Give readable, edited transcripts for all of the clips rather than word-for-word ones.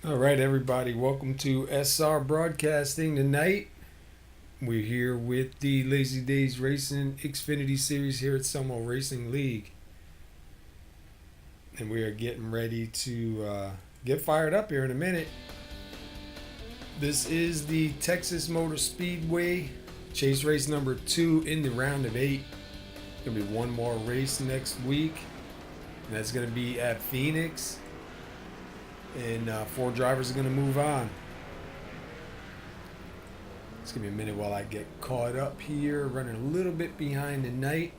All right, everybody, welcome to SR Broadcasting. Tonight, we're here with the Lazy Days Racing Xfinity Series here at SoMo Racing League. And we are getting ready to get fired up here in a minute. This is the Texas Motor Speedway chase race number 2 in the round of 8. Going to be one more race next week, and that's going to be at Phoenix. And 4 drivers are going to move on. It's going to be a minute while I get caught up here, running a little bit behind tonight.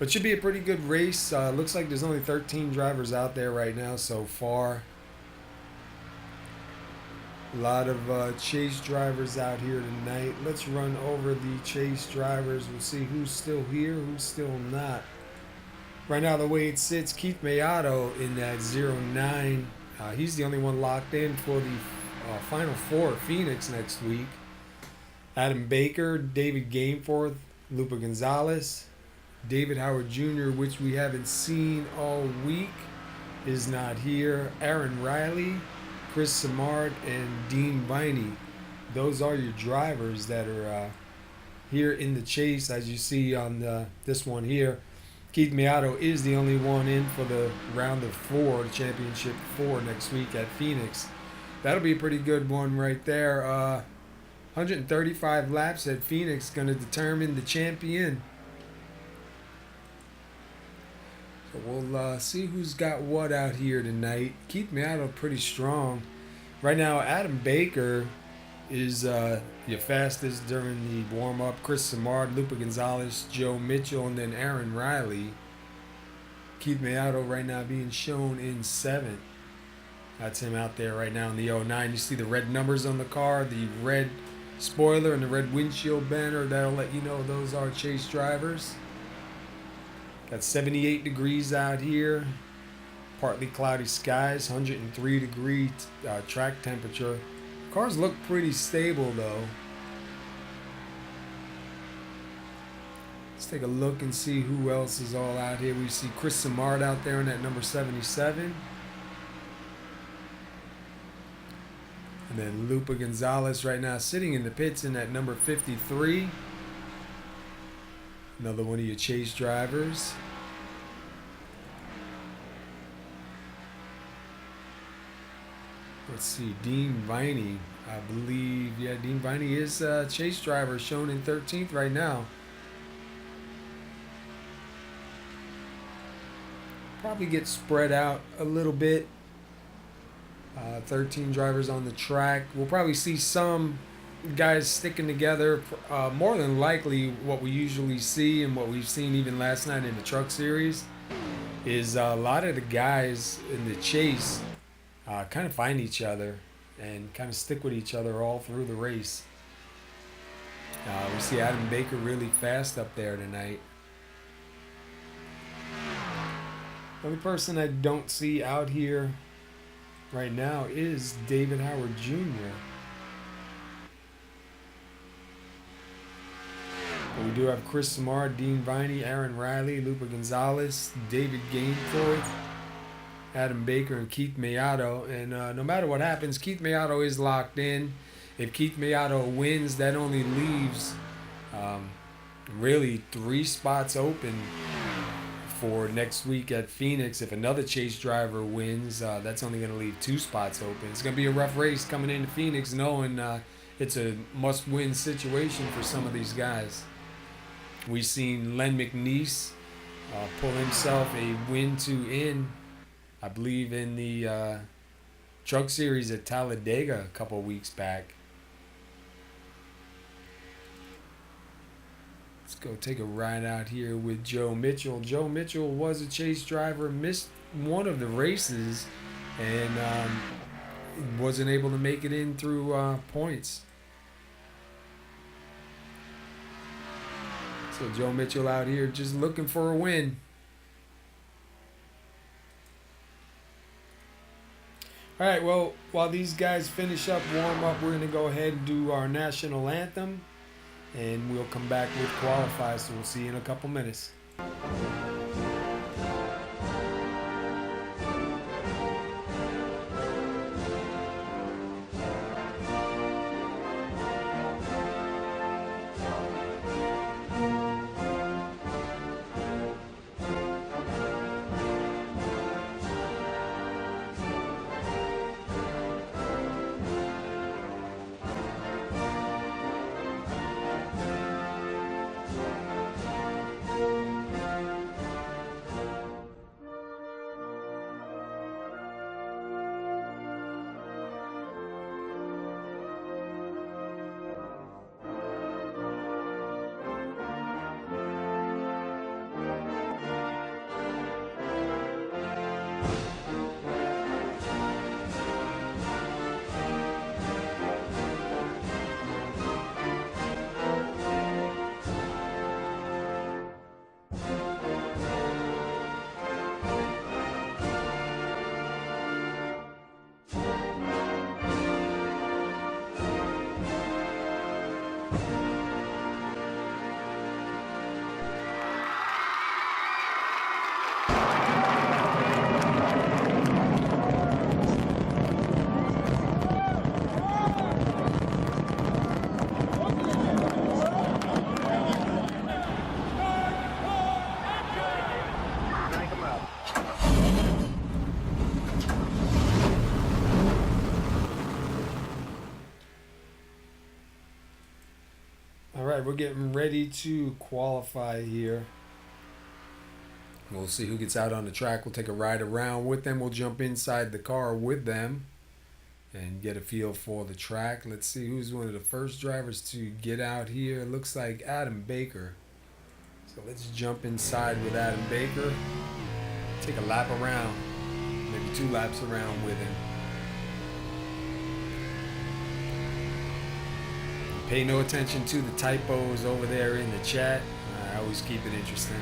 But should be a pretty good race. Looks like there's only 13 drivers out there right now so far. A lot of chase drivers out here tonight. Let's run over the chase drivers. We'll see who's still here, who's still not. Right now, the way it sits, Keith Maiato in that 09. He's the only one locked in for the Final Four at Phoenix next week. Adam Baker, David Gameforth, Lupa Gonzalez, David Howard Jr., which we haven't seen all week, is not here. Aaron Riley, Chris Samard, and Dean Viney. Those are your drivers that are here in the chase, as you see on this one here. Keith Maiato is the only one in for the round of 4, the championship 4 next week at Phoenix. That'll be a pretty good one right there. 135 laps at Phoenix going to determine the champion. So we'll see who's got what out here tonight. Keith Maiato pretty strong. Right now, Adam Baker is your fastest during the warm-up. Chris Samard, Lupa Gonzalez, Joe Mitchell, and then Aaron Riley. Keith Maiato right now being shown in 7th. That's him out there right now in the 09. You see the red numbers on the car, the red spoiler and the red windshield banner. That'll let you know those are chase drivers. Got 78 degrees out here. Partly cloudy skies, 103 degree track temperature. Cars look pretty stable though. Let's take a look and see who else is all out here. We see Chris Samard out there in that number 77. And then Lupa Gonzalez right now sitting in the pits in that number 53. Another one of your chase drivers. Let's see, Dean Viney, I believe. Yeah, Dean Viney is a chase driver shown in 13th right now. Probably get spread out a little bit. 13 drivers on the track. We'll probably see some guys sticking together. More than likely, what we usually see and what we've seen even last night in the truck series is a lot of the guys in the chase kind of find each other and kind of stick with each other all through the race. We see Adam Baker really fast up there tonight. The only person I don't see out here right now is David Howard Jr. But we do have Chris Samard, Dean Viney, Aaron Riley, Lupa Gonzalez, David Gameforth, Adam Baker, and Keith Maiato. And no matter what happens, Keith Maiato is locked in. If Keith Maiato wins, that only leaves really 3 spots open for next week at Phoenix. If another chase driver wins, that's only going to leave 2 spots open. It's going to be a rough race coming into Phoenix, knowing it's a must-win situation for some of these guys. We've seen Len McNeese pull himself a win to in, I believe, in the truck series at Talladega a couple weeks back. Let's go take a ride out here with Joe Mitchell. Joe Mitchell was a chase driver, missed one of the races, and wasn't able to make it in through points. So Joe Mitchell out here just looking for a win. All right, well, while these guys finish up, warm up, we're going to go ahead and do our national anthem. And we'll come back with qualifiers, so we'll see you in a couple minutes. we're getting ready to qualify here. We'll see who gets out on the track. We'll take a ride around with them. We'll jump inside the car with them and get a feel for the track. Let's see who's one of the first drivers to get out here. It looks like Adam Baker. So let's jump inside with Adam Baker. Take a lap around, maybe 2 laps around with him. Pay no attention to the typos over there in the chat. I always keep it interesting.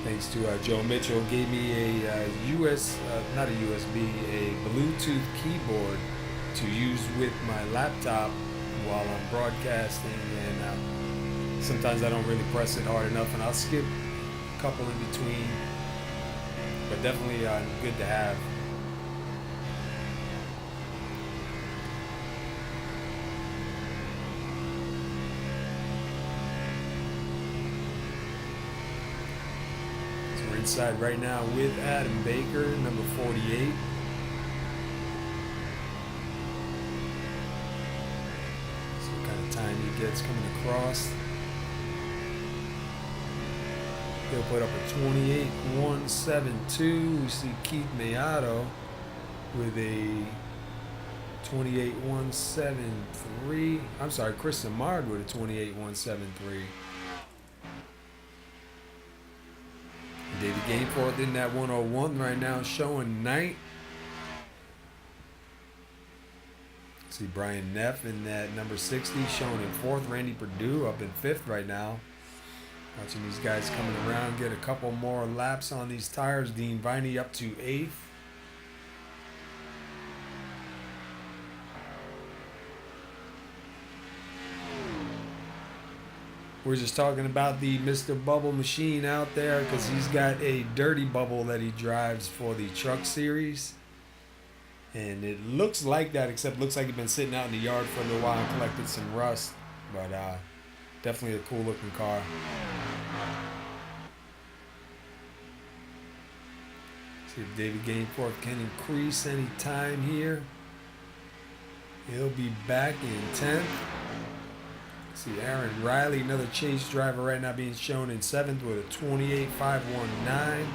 Thanks to Joe Mitchell, gave me a not a USB, a Bluetooth keyboard to use with my laptop while I'm broadcasting, and sometimes I don't really press it hard enough, and I'll skip a couple in between, but definitely good to have. Inside right now with Adam Baker, number 48. See what kind of time he gets coming across. He'll put up a 28.172. We see Keith Maiato with a 28.173. I'm sorry, Chris Samard with a 28.173. David Gainforth in that 101 right now, showing 9th. See Brian Neff in that number 60, showing in 4th. Randy Perdue up in 5th right now. Watching these guys coming around, get a couple more laps on these tires. Dean Viney up to 8th. We're just talking about the Mr. Bubble machine out there because he's got a dirty bubble that he drives for the truck series. And it looks like that, except looks like he's been sitting out in the yard for a little while and collected some rust. But definitely a cool looking car. See if David Gainforth can increase any time here. He'll be back in 10th. See Aaron Riley, another Chase driver right now being shown in 7th with a 28.519. And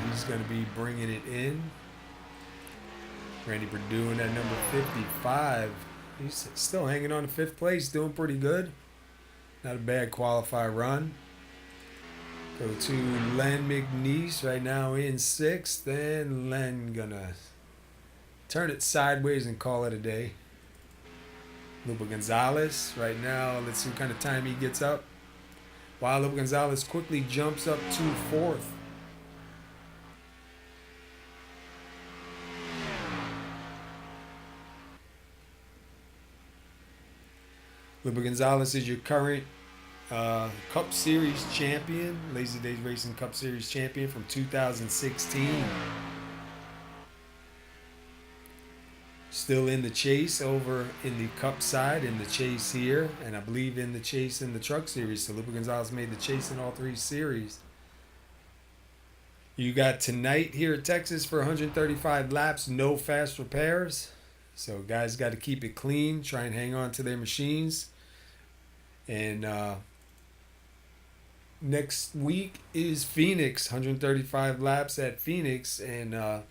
he's going to be bringing it in. Randy Perdue in that number 55. He's still hanging on to 5th place, doing pretty good. Not a bad qualify run. Go to Len McNeese right now in 6th. And Len gonna turn it sideways and call it a day. Lupa Gonzalez right now, let's see what kind of time he gets up. Wow, Lupa Gonzalez quickly jumps up to 4th. Lupa Gonzalez is your current Cup Series champion, Lazy Days Racing Cup Series champion from 2016. Still in the chase over in the Cup side, in the chase here, and I believe in the chase in the Truck Series. So Lupa Gonzalez made the chase in all 3 series. You got tonight here at Texas for 135 laps, no fast repairs. So guys got to keep it clean, try and hang on to their machines. And next week is Phoenix, 135 laps at Phoenix, and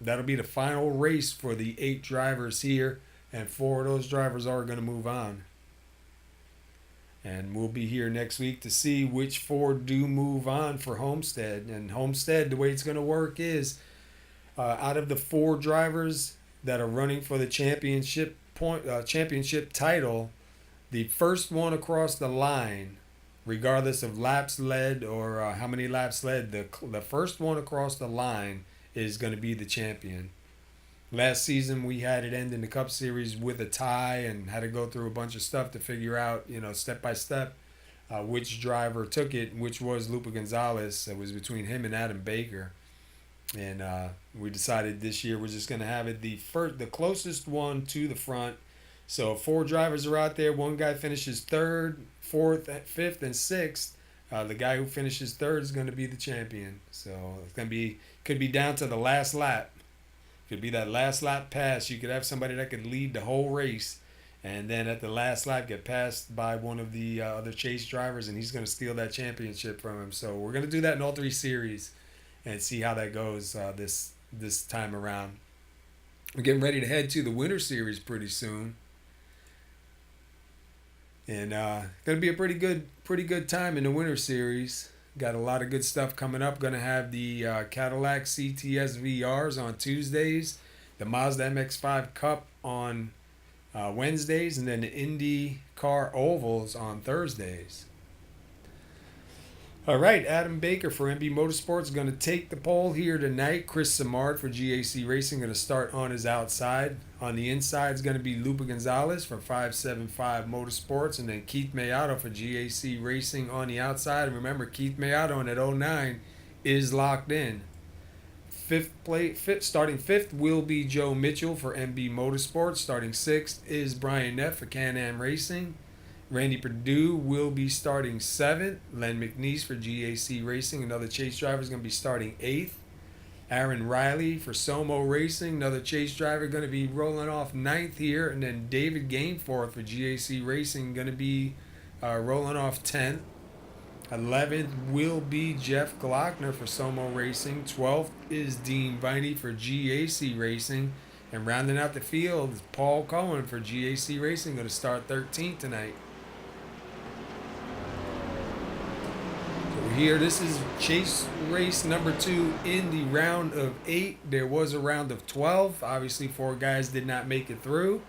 that'll be the final race for the 8 drivers here, and 4 of those drivers are going to move on. And we'll be here next week to see which 4 do move on for Homestead. And Homestead, the way it's going to work is out of the 4 drivers that are running for the championship title, the first one across the line, regardless of laps led or how many laps led, the first one across the line is going to be the champion. Last season we had it end in the Cup Series with a tie and had to go through a bunch of stuff to figure out, step by step, which driver took it, which was Lupa Gonzalez. It was between him and Adam Baker. And we decided this year we're just going to have it the closest one to the front. So 4 drivers are out there. One guy finishes 3rd, 4th, 5th, and 6th. The guy who finishes 3rd is going to be the champion. So it's going to could be down to the last lap. Could be that last lap pass. You could have somebody that could lead the whole race, and then at the last lap get passed by one of the other chase drivers, and he's going to steal that championship from him. So we're going to do that in all three series and see how that goes this time around. We're getting ready to head to the Winter Series pretty soon, and going to be a pretty good time in the Winter Series. Got a lot of good stuff coming up. Going to have the Cadillac CTS VRs on Tuesdays, the Mazda MX-5 Cup on Wednesdays, and then the Indy Car Ovals on Thursdays. All right, Adam Baker for MB Motorsports is going to take the pole here tonight. Chris Samard for GAC Racing going to start on his outside. On the inside is going to be Lupa Gonzalez from 575 Motorsports, and then Keith Maiato for GAC Racing on the outside. And remember, Keith Maiato in that 09 is locked in. Starting fifth will be Joe Mitchell for MB Motorsports. Starting sixth is Brian Neff for Can-Am Racing. Randy Perdue will be starting seventh. Len McNeese for GAC Racing, another chase driver, is going to be starting eighth. Aaron Riley for SoMo Racing, another chase driver, going to be rolling off ninth here. And then David Gainforth for GAC Racing, going to be rolling off 10th. 11th will be Jeff Glockner for SoMo Racing. 12th is Dean Viney for GAC Racing. And rounding out the field is Paul Cohen for GAC Racing, going to start 13th tonight. So here, this is chase race number 2 in the round of 8. There was a round of 12. Obviously, 4 guys did not make it through.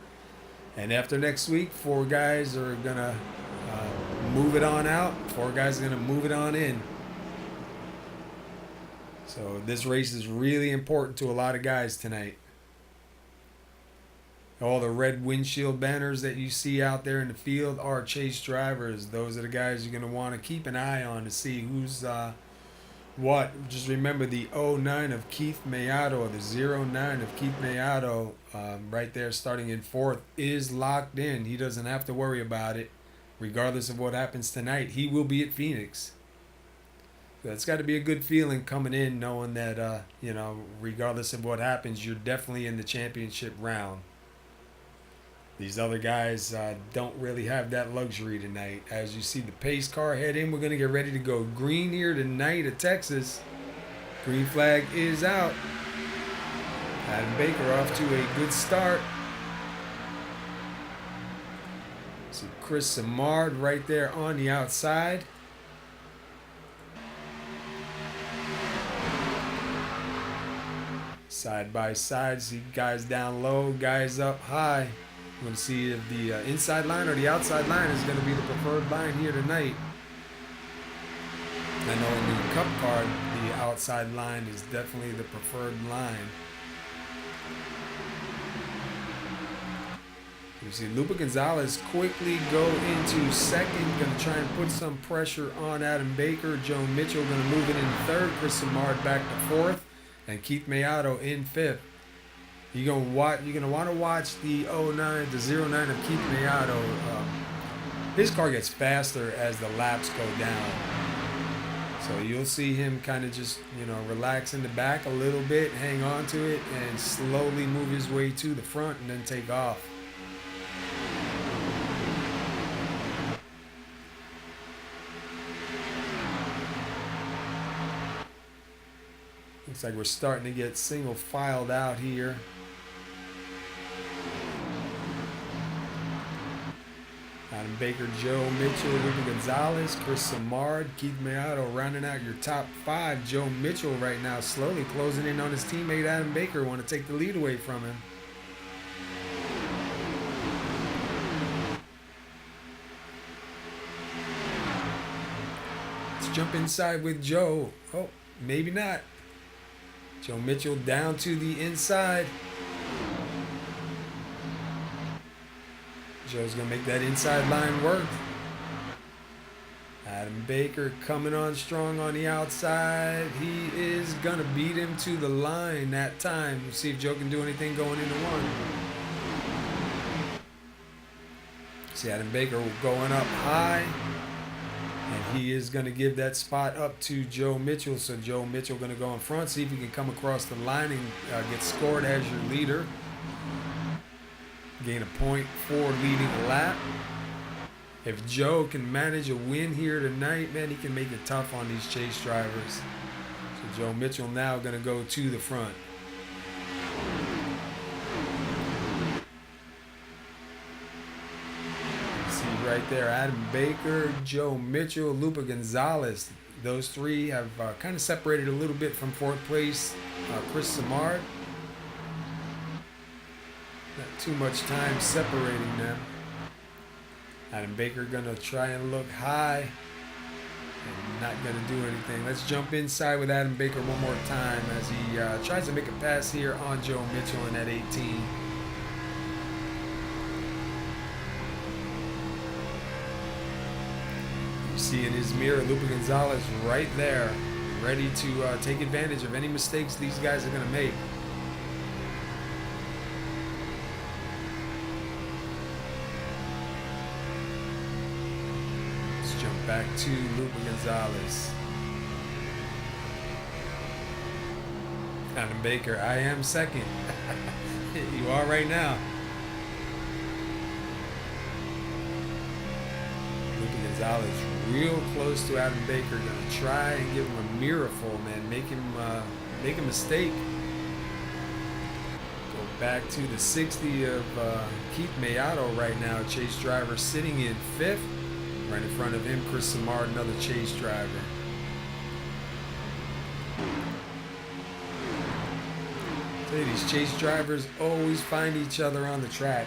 And after next week, 4 guys are going to move it on out. 4 guys are going to move it on in. So this race is really important to a lot of guys tonight. All the red windshield banners that you see out there in the field are chase drivers. Those are the guys you're going to want to keep an eye on to see who's what. Just remember the 09 of Keith Maiato, the 09 of Keith Maiato, right there starting in 4th, is locked in. He doesn't have to worry about it. Regardless of what happens tonight, he will be at Phoenix. So it's got to be a good feeling coming in knowing that, regardless of what happens, you're definitely in the championship round. These other guys don't really have that luxury tonight. As you see the pace car head in, we're going to get ready to go green here tonight at Texas. Green flag is out. Adam Baker off to a good start. See Chris Samard right there on the outside. Side by side, see guys down low, guys up high. We're going to see if the inside line or the outside line is going to be the preferred line here tonight. I know in the Cup card, the outside line is definitely the preferred line. You see Lupa Gonzalez quickly go into second. Going to try and put some pressure on Adam Baker. Joe Mitchell going to move it in third. Chris Samard back to 4th. And Keith Maiato in 5th. You're gonna want to watch the 09 of Keith Maiato. His car gets faster as the laps go down. So you'll see him kind of just, relax in the back a little bit, hang on to it, and slowly move his way to the front and then take off. Looks like we're starting to get single filed out here. Adam Baker, Joe Mitchell, Lupa Gonzalez, Chris Samard, Keith Maiato rounding out your top 5. Joe Mitchell right now slowly closing in on his teammate Adam Baker. Want to take the lead away from him. Let's jump inside with Joe. Oh, maybe not. Joe Mitchell down to the inside. Joe's going to make that inside line work. Adam Baker coming on strong on the outside. He is going to beat him to the line that time. We'll see if Joe can do anything going into 1. See Adam Baker going up high. And he is going to give that spot up to Joe Mitchell. So Joe Mitchell going to go in front, see if he can come across the line and get scored as your leader. gain a point for leading a lap. If Joe can manage a win here tonight, man, he can make it tough on these chase drivers. So Joe Mitchell now going to go to the front. See right there, Adam Baker, Joe Mitchell, Lupa Gonzalez. Those three have kind of separated a little bit from fourth place. Chris Samard. Not too much time separating them. Adam Baker gonna try and look high and not gonna do anything. Let's jump inside with Adam Baker one more time as he tries to make a pass here on Joe Mitchell in that 18. You see in his mirror Lupa Gonzalez right there, ready to take advantage of any mistakes these guys are gonna make. Back to Lupa Gonzalez. Adam Baker, I am second. You are right now. Lupa Gonzalez real close to Adam Baker. Gonna try and give him a miracle, man. Make him make a mistake. Go back to the 60 of Keith Maiato right now. Chase driver sitting in 5th. Right in front of him, Chris Samard, another chase driver. I tell you, these chase drivers always find each other on the track.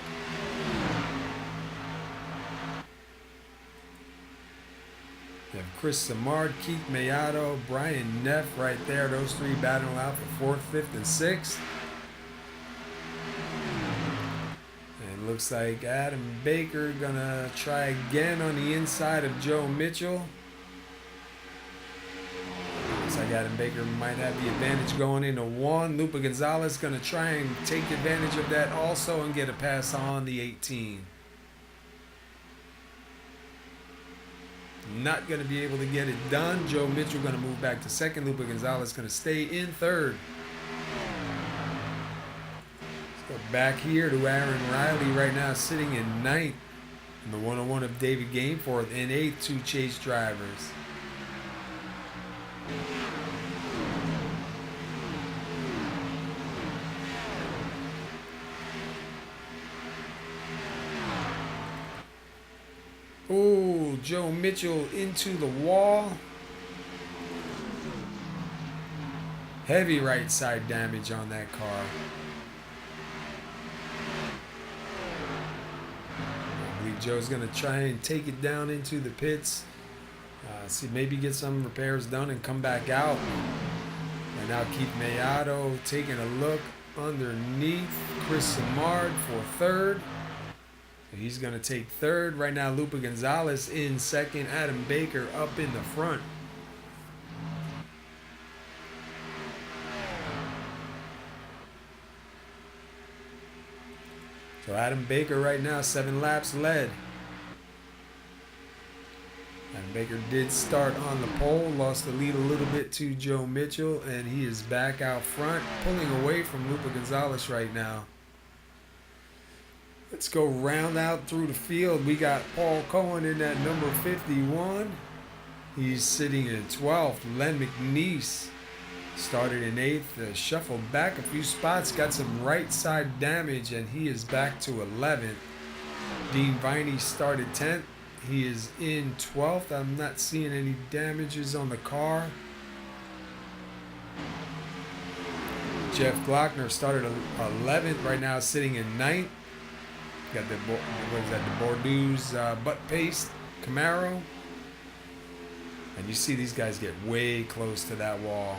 You have Chris Samard, Keith Maiato, Brian Neff right there. Those three battling out for 4th, 5th, and 6th. Looks like Adam Baker gonna try again on the inside of Joe Mitchell. Looks like Adam Baker might have the advantage going into 1. Lupa Gonzalez gonna try and take advantage of that also and get a pass on the 18. Not gonna be able to get it done. Joe Mitchell gonna move back to 2nd. Lupa Gonzalez gonna stay in 3rd. Back here to Aaron Riley right now sitting in 9th. And the 101 of David Gameforth in 8th, 2 chase drivers. Oh, Joe Mitchell into the wall. Heavy right side damage on that car. Joe's going to try and take it down into the pits. See, maybe get some repairs done and come back out. And now Keith Maiato taking a look underneath Chris Samard for 3rd. He's going to take 3rd. Right now, Lupa Gonzalez in 2nd. Adam Baker up in the front. So Adam Baker right now, 7 laps led. Adam Baker did start on the pole, lost the lead a little bit to Joe Mitchell, and he is back out front, pulling away from Lupa Gonzalez right now. Let's go round out through the field. We got Paul Cohen in at number 51. He's sitting in 12th. Len McNeese started in 8th, shuffled back a few spots, got some right side damage, and he is back to 11th. Dean Viney started 10th. He is in 12th. I'm not seeing any damages on the car. Jeff Glockner started 11th, right now sitting in 9th. Got the, what is that, the Bordeaux's butt paste Camaro. And you see these guys get way close to that wall.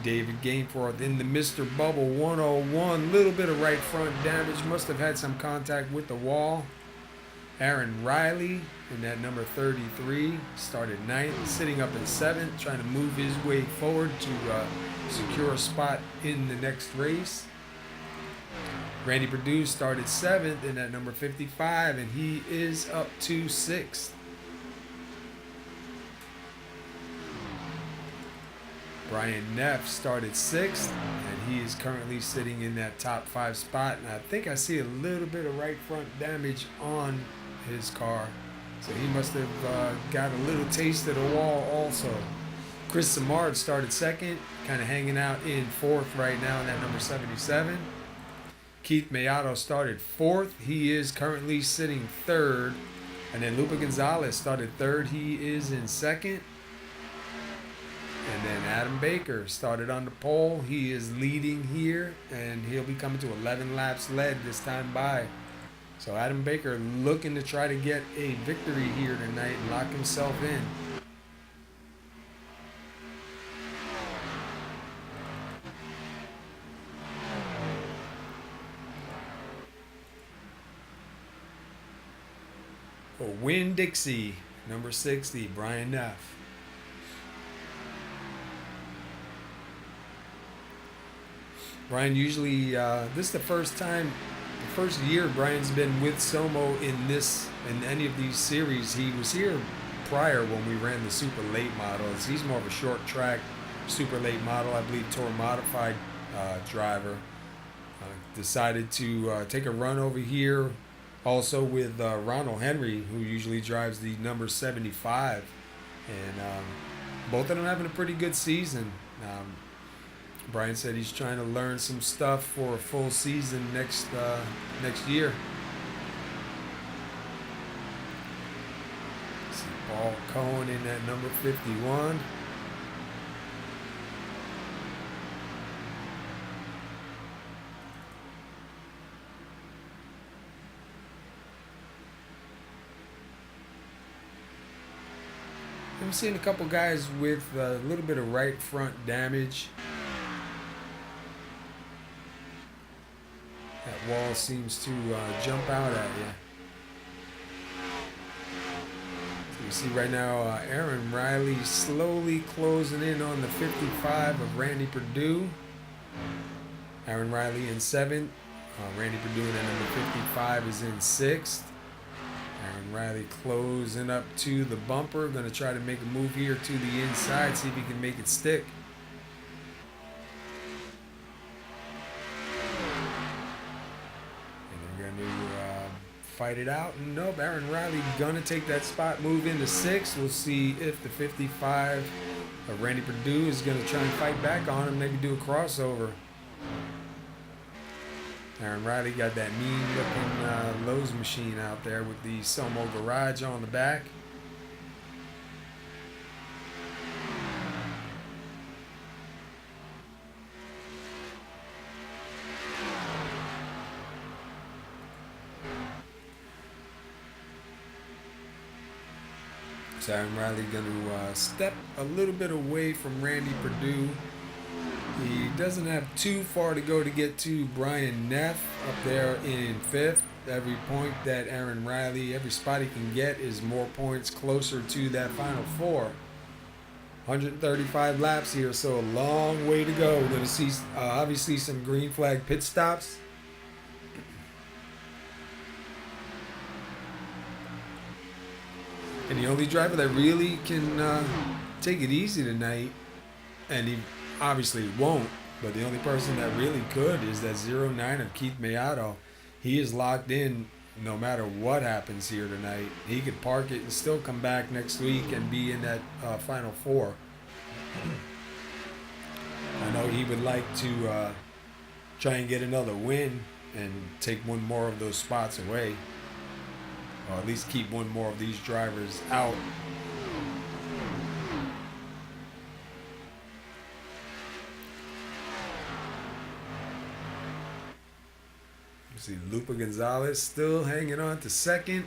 David Gameforth in the Mr. Bubble 101. Little bit of right front damage. Must have had some contact with the wall. Aaron Riley in that number 33. Started 9th, sitting up in 7th. Trying to move his way forward to secure a spot in the next race. Randy Perdue started 7th in that number 55. And he is up to 6th. Brian Neff started 6th, and he is currently sitting in that top 5 spot. And I think I see a little bit of right front damage on his car. So he must have got a little taste of the wall also. Chris Samard started second, kind of hanging out in fourth right now in that number 77. Keith Maiato started fourth. He is currently sitting third. And then Lupa Gonzalez started third. He is in second. And then Adam Baker started on the pole. He is leading here, and he'll be coming to 11 laps led this time by. So Adam Baker looking to try to get a victory here tonight and lock himself in. For Winn-Dixie, number 60, Brian Neff. Brian usually, this is the first year Brian's been with SoMo in any of these series. He was here prior when we ran the super late models. He's more of a short track super late model, I believe tour modified driver. Decided to take a run over here also with Ronald Henry, who usually drives the number 75. And both of them having a pretty good season. Brian said he's trying to learn some stuff for a full season next year. See Paul Cohen in that number 51. I'm seeing a couple guys with a little bit of right front damage. That wall seems to jump out at you. So you see right now Aaron Riley slowly closing in on the 55 of Randy Perdue. Aaron Riley in 7th. Randy Perdue in number 55 is in 6th. Aaron Riley closing up to the bumper. Going to try to make a move here to the inside, see if he can make it stick. Fight it out. Nope, Aaron Riley gonna take that spot, move into 6th. We'll see if the 55 of Randy Perdue is gonna try and fight back on him, maybe do a crossover. Aaron Riley got that mean looking Lowe's machine out there with the SoMo garage on the back. Aaron Riley going to step a little bit away from Randy Perdue. He doesn't have too far to go to get to Brian Neff up there in 5th. Every point that Aaron Riley, every spot he can get is more points closer to that final 4. 135 laps here, so a long way to go. We're going to see obviously some green flag pit stops. And the only driver that really can take it easy tonight, and he obviously won't, but the only person that really could is that 09 of Keith Maiato. He is locked in no matter what happens here tonight. He could park it and still come back next week and be in that final 4. I know he would like to try and get another win and take one more of those spots away. Or at least keep one more of these drivers out. You see Lupa Gonzalez still hanging on to 2nd.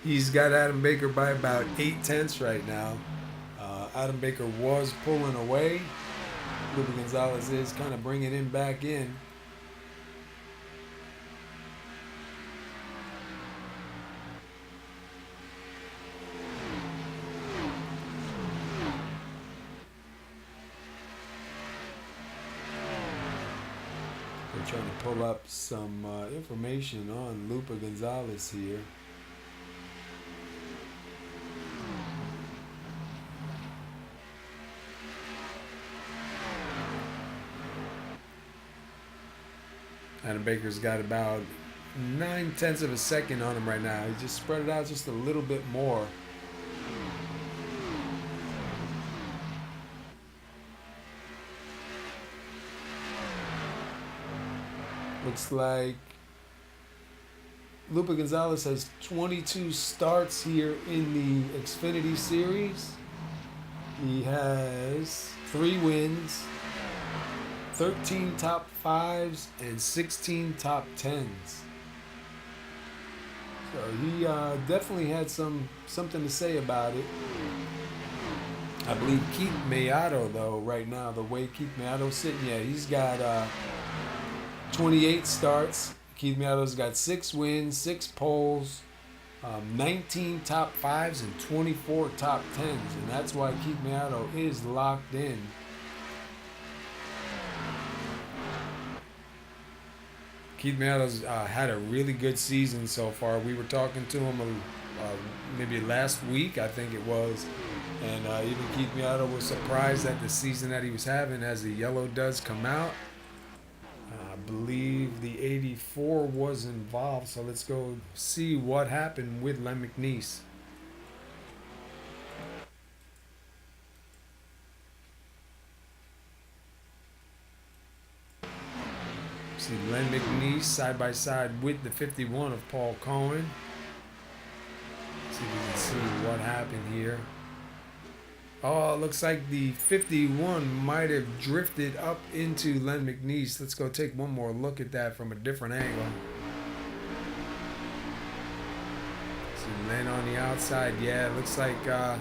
He's got Adam Baker by about 8/10 right now. Adam Baker was pulling away. Lupa Gonzalez is kind of bringing him back in. Trying to pull up some information on Lupa Gonzalez here. Adam Baker's got about 9/10 of a second on him right now. He just spread it out just a little bit more. Looks like Lupe Gonzalez has 22 starts here in the Xfinity Series. He has 3 wins, 13 top 5s, and 16 top 10s. So he definitely had something to say about it. I believe Keith Maiato, though, right now, the way Keith Maiato's sitting, yeah, he's got 28 starts. Keith Maiato's got 6 wins, 6 poles, 19 top 5s, and 24 top 10s. And that's why Keith Maiato is locked in. Keith Maiato's had a really good season so far. We were talking to him maybe last week, I think it was. And even Keith Maiato was surprised at the season that he was having as the yellow does come out. I believe the 84 was involved, so let's go see what happened with Len McNeese. See Len McNeese side by side with the 51 of Paul Cohen. See if we can see what happened here. Oh, it looks like the 51 might have drifted up into Len McNeese. Let's go take one more look at that from a different angle. See Len on the outside. Yeah, it looks like, I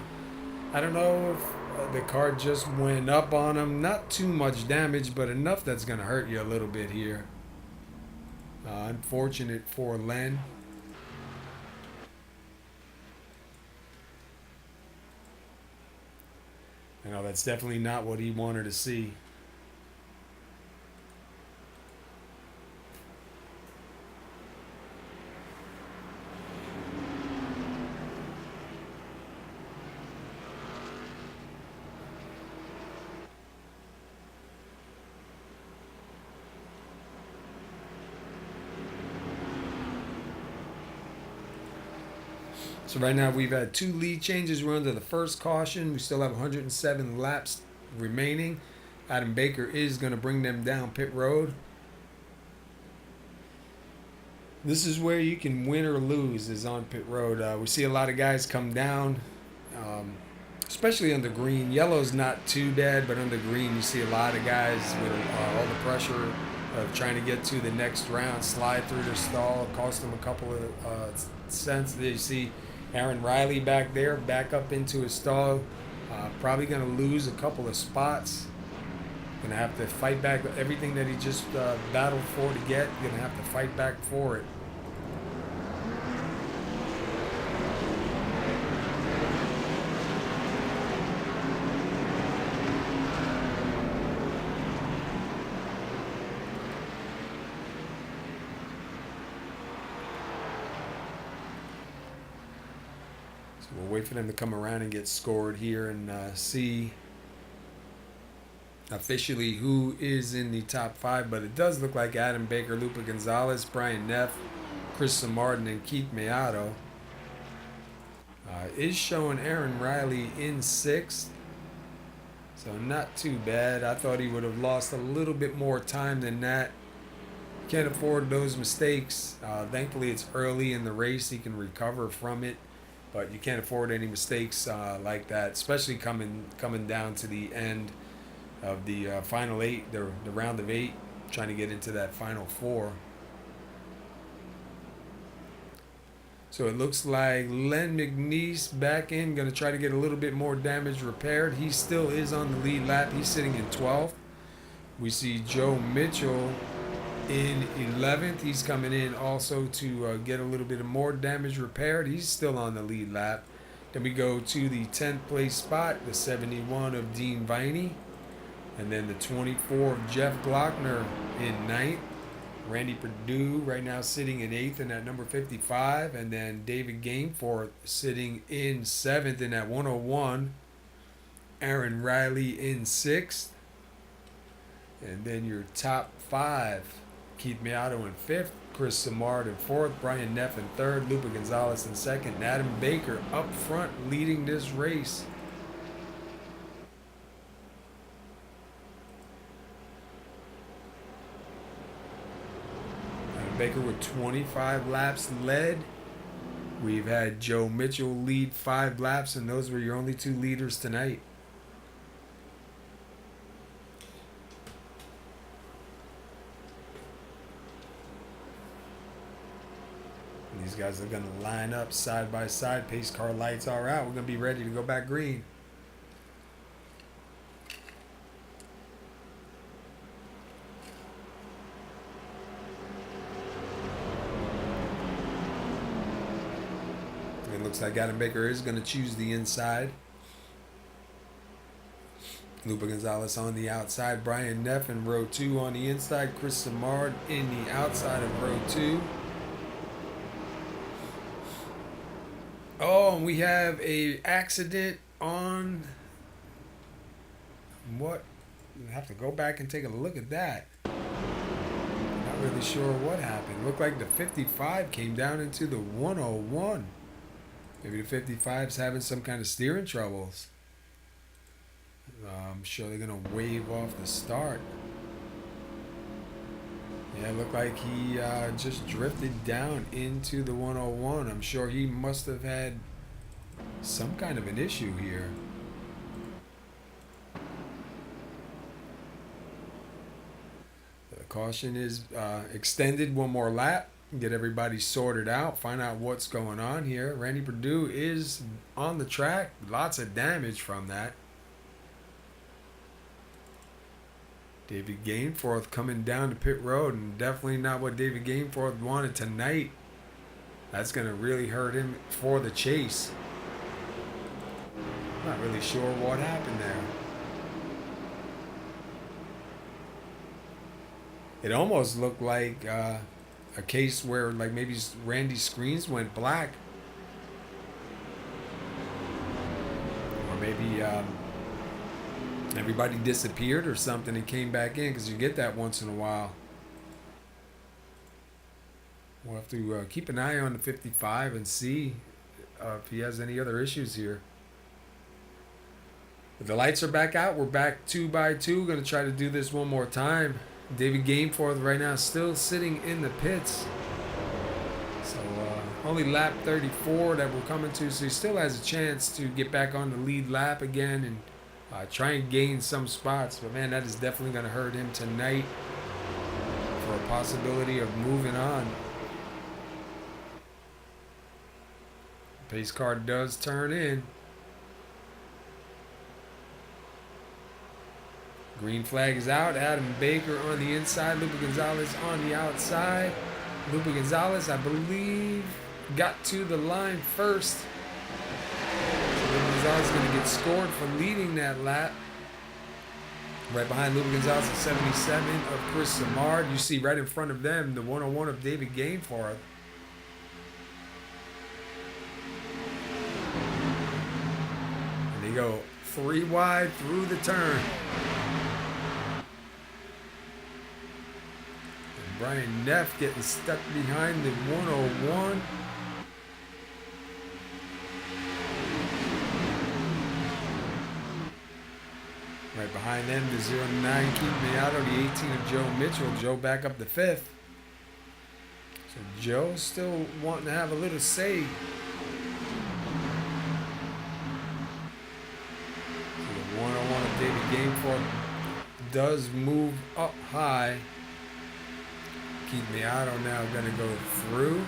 don't know if the car just went up on him. Not too much damage, but enough that's going to hurt you a little bit here. Unfortunate for Len. You know, that's definitely not what he wanted to see. So right now we've had 2 lead changes run to the first caution. We still have 107 laps remaining. Adam Baker is going to bring them down pit road. This is where you can win or lose, is on pit road. We see a lot of guys come down, especially under green. Yellow's not too bad, but under green you see a lot of guys with all the pressure of trying to get to the next round, slide through their stall, cost them a couple of cents. You see Aaron Riley back there, back up into his stall. Probably going to lose a couple of spots. Going to have to fight back everything that he just battled for to get. Going to have to fight back for it. We'll wait for them to come around and get scored here and see officially who is in the top 5. But it does look like Adam Baker, Lupe Gonzalez, Brian Neff, Chris Martin, and Keith Maiato. Is showing Aaron Riley in 6th. So not too bad. I thought he would have lost a little bit more time than that. Can't afford those mistakes. Thankfully, it's early in the race. He can recover from it. But you can't afford any mistakes like that, especially coming down to the end of the final 8, the round of 8, trying to get into that final 4. So it looks like Len McNeese back in, going to try to get a little bit more damage repaired. He still is on the lead lap. He's sitting in 12th. We see Joe Mitchell in 11th. He's coming in also to get a little bit of more damage repaired. He's still on the lead lap. Then we go to the 10th place spot, the 71 of Dean Viney. And then the 24 of Jeff Glockner in 9th. Randy Perdue right now sitting in 8th in that number 55. And then David Gameforth sitting in 7th in that 101. Aaron Riley in 6th. And then your top 5. Keith Maiato in fifth, Chris Samard in fourth, Brian Neff in third, Lupa Gonzalez in second, and Adam Baker up front leading this race. Adam Baker with 25 laps led. We've had Joe Mitchell lead 5 laps, and those were your only 2 leaders tonight. And these guys are going to line up side by side. Pace car lights are out. We're going to be ready to go back green. It looks like Adam Baker is going to choose the inside. Lupa Gonzalez on the outside. Brian Neff in row 2 on the inside. Chris Samard in the outside of row 2. Oh, and we have a accident on what? We have to go back and take a look at that. Not really sure what happened. Looked like the 55 came down into the 101. Maybe the 55's having some kind of steering troubles. I'm sure they're going to wave off the start. Yeah, it looked like he just drifted down into the 101. I'm sure he must have had some kind of an issue here. The caution is extended one more lap. Get everybody sorted out. Find out what's going on here. Randy Perdue is on the track. Lots of damage from that. David Gainforth coming down to pit road, and definitely not what David Gainforth wanted tonight. That's going to really hurt him for the chase. Not really sure what happened there. It almost looked like a case where like maybe Randy's screens went black. Or maybe everybody disappeared or something and came back in, because you get that once in a while. We'll have to keep an eye on the 55 and see if he has any other issues here. But the lights are back out. We're back 2 by 2. Going to try to do this one more time. David Gainforth right now still sitting in the pits. So only lap 34 that we're coming to. So he still has a chance to get back on the lead lap again and try and gain some spots. But man, that is definitely going to hurt him tonight for a possibility of moving on. Pace car does turn in. Green flag is out. Adam Baker on the inside. Lupa Gonzalez on the outside. Lupa Gonzalez, I believe, got to the line first. So Lupa Gonzalez is going to get scored for leading that lap. Right behind Lupa Gonzalez at 77 of Chris Samard. You see right in front of them the 101 of David Gainforth. And they go 3 wide through the turn. Brian Neff getting stuck behind the 101. Right behind them, the 09 Keith Maiato, the 18 of Joe Mitchell. Joe back up to 5th. So Joe still wanting to have a little say. So the 101 of David Gainforth does move up high. Keith Maiato now going to go through.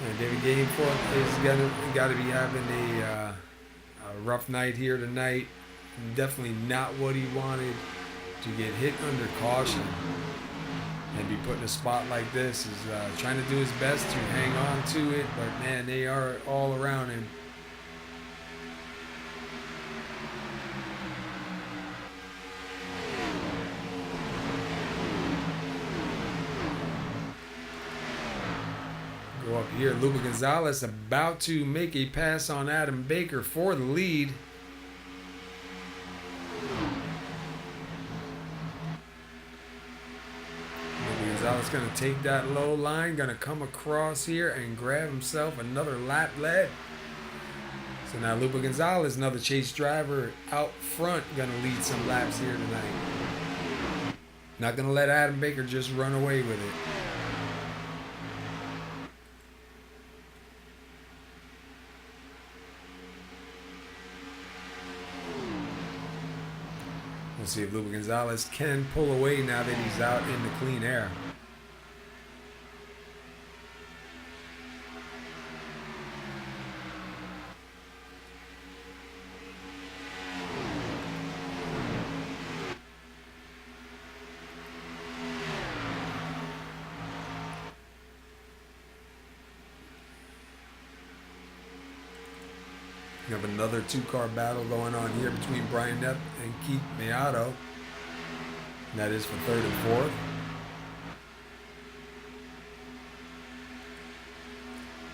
And David Gainforth is got to be having a rough night here tonight. Definitely not what he wanted to get hit under caution and be put in a spot like this. Is trying to do his best to hang on to it, but man, they are all around him. Up here, Lupa Gonzalez about to make a pass on Adam Baker for the lead. going to take that low line, going to come across here and grab himself another lap lead. So now Lupe Gonzalez, another chase driver out front, going to lead some laps here tonight. Not going to let Adam Baker just run away with it. We'll see if Lupe Gonzalez can pull away now that he's out in the clean air. You have another two-car battle going on here between Brian Neff and Keith Maiato. And that is for third and fourth.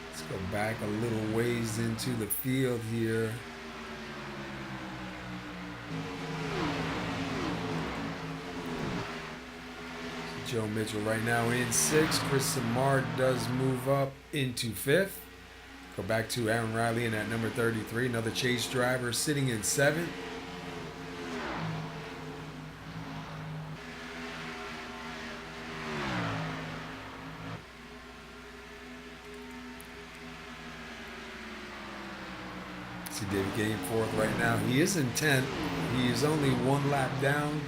Let's go back a little ways into the field here. Joe Mitchell right now in sixth. Chris Samard does move up into fifth. Go back to Aaron Riley in at number 33. Another chase driver sitting in seventh. See David Game fourth right now. He is in 10th. He is only one lap down.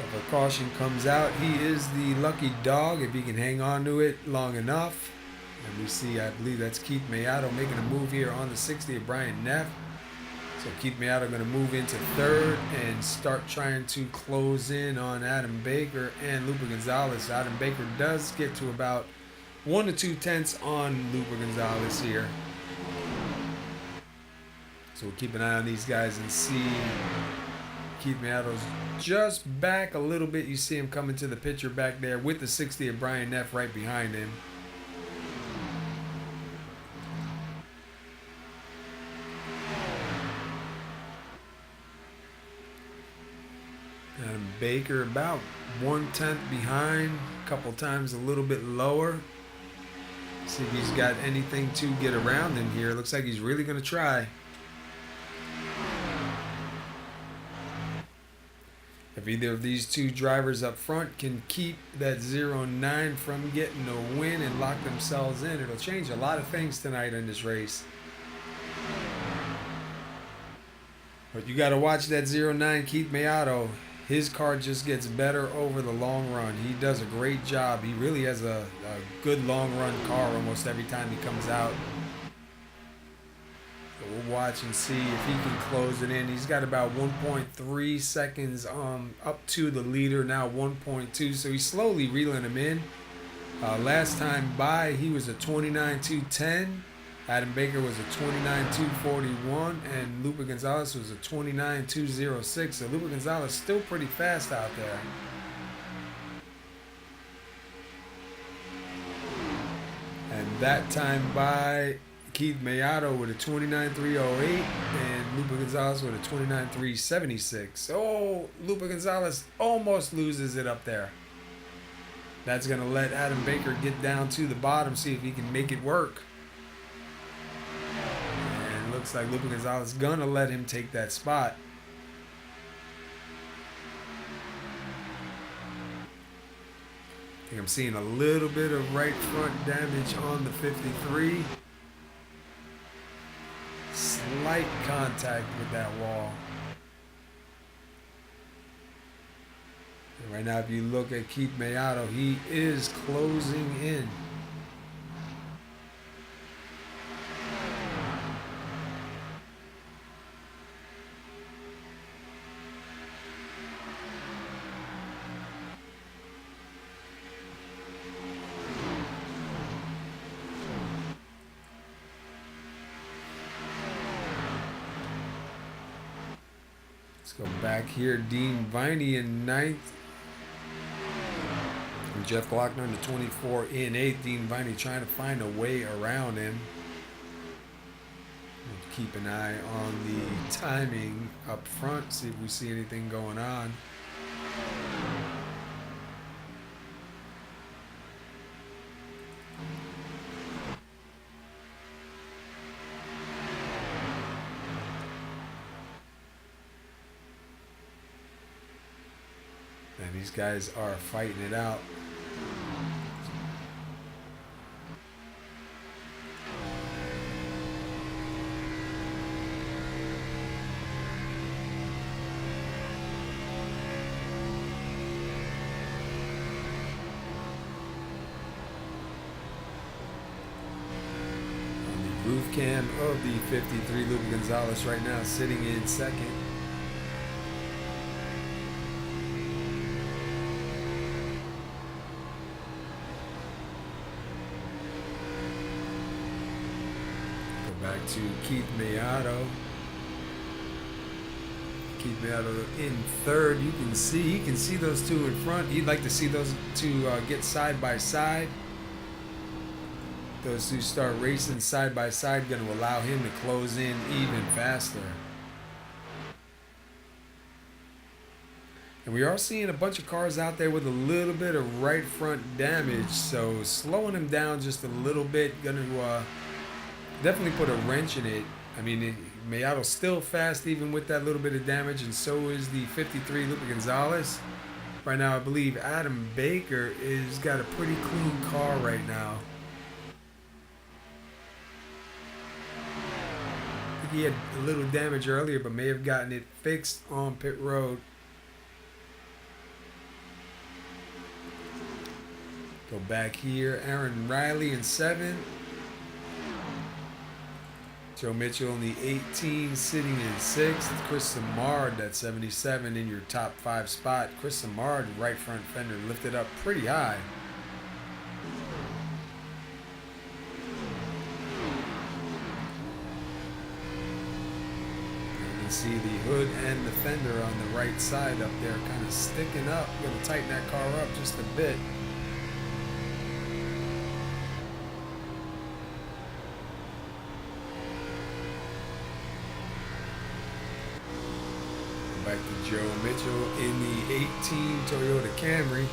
If a caution comes out, he is the lucky dog if he can hang on to it long enough. And we see, I believe that's Keith Maiato making a move here on the 60 of Brian Neff. So Keith Maiato going to move into third and start trying to close in on Adam Baker and Lupe Gonzalez. Adam Baker does get to about 1 to 2 tenths on Lupe Gonzalez here. So we'll keep an eye on these guys and see. Keith Maiato's just back a little bit. You see him coming to the picture back there with the 60 of Brian Neff right behind him. Adam Baker about 1/10 behind, a couple times a little bit lower. See if he's got anything to get around in here. Looks like he's really going to try. If either of these two drivers up front can keep that 0-9 from getting a win and lock themselves in, it'll change a lot of things tonight in this race. But you got to watch that 0-9 Keith Maiato. His car just gets better over the long run. He does a great job. He really has a good long run car almost every time he comes out. So we'll watch and see if he can close it in. He's got about 1.3 seconds up to the leader, now 1.2. So he's slowly reeling him in. Last time by, he was a 29.210. Adam Baker was a 29.241, and Lupe Gonzalez was a 29.206. So Lupe Gonzalez still pretty fast out there. And that time by Keith Maiato with a 29.308 and Lupe Gonzalez with a 29.376. Oh, Lupe Gonzalez almost loses it up there. That's going to let Adam Baker get down to the bottom, see if he can make it work. Looks like Lupe Gonzalez gonna let him take that spot. I think I'm seeing a little bit of right front damage on the 53. Slight contact with that wall. And right now, if you look at Keith Maiato, he is closing in. Let's go back here. Dean Viney in 9th. And Jeff Glockner in the 24 in 8th. Dean Viney trying to find a way around him. We'll keep an eye on the timing up front, see if we see anything going on. These guys are fighting it out. Roof cam of the 53, Lupe Gonzalez right now sitting in second. Go back to Keith Maiato. Keith Maiato in third. You can see those two in front. He'd like to see those two get side by side. Those two start racing side by side, going to allow him to close in even faster. And we are seeing a bunch of cars out there with a little bit of right front damage, so slowing him down just a little bit, going to definitely put a wrench in it. I mean, Maiato's still fast even with that little bit of damage, and so is the 53 Lupe Gonzalez. Right now, I believe Adam Baker is got a pretty clean car right now. He had a little damage earlier, but may have gotten it fixed on pit road. Go back here. Aaron Riley in 7. Joe Mitchell in the 18, sitting in 6th. Chris Samard at 77 in your top 5 spot. Chris Samard, right front fender, lifted up pretty high. See the hood and the fender on the right side up there kind of sticking up. Going to tighten that car up just a bit. Back to Joe Mitchell in the 18 Toyota Camry.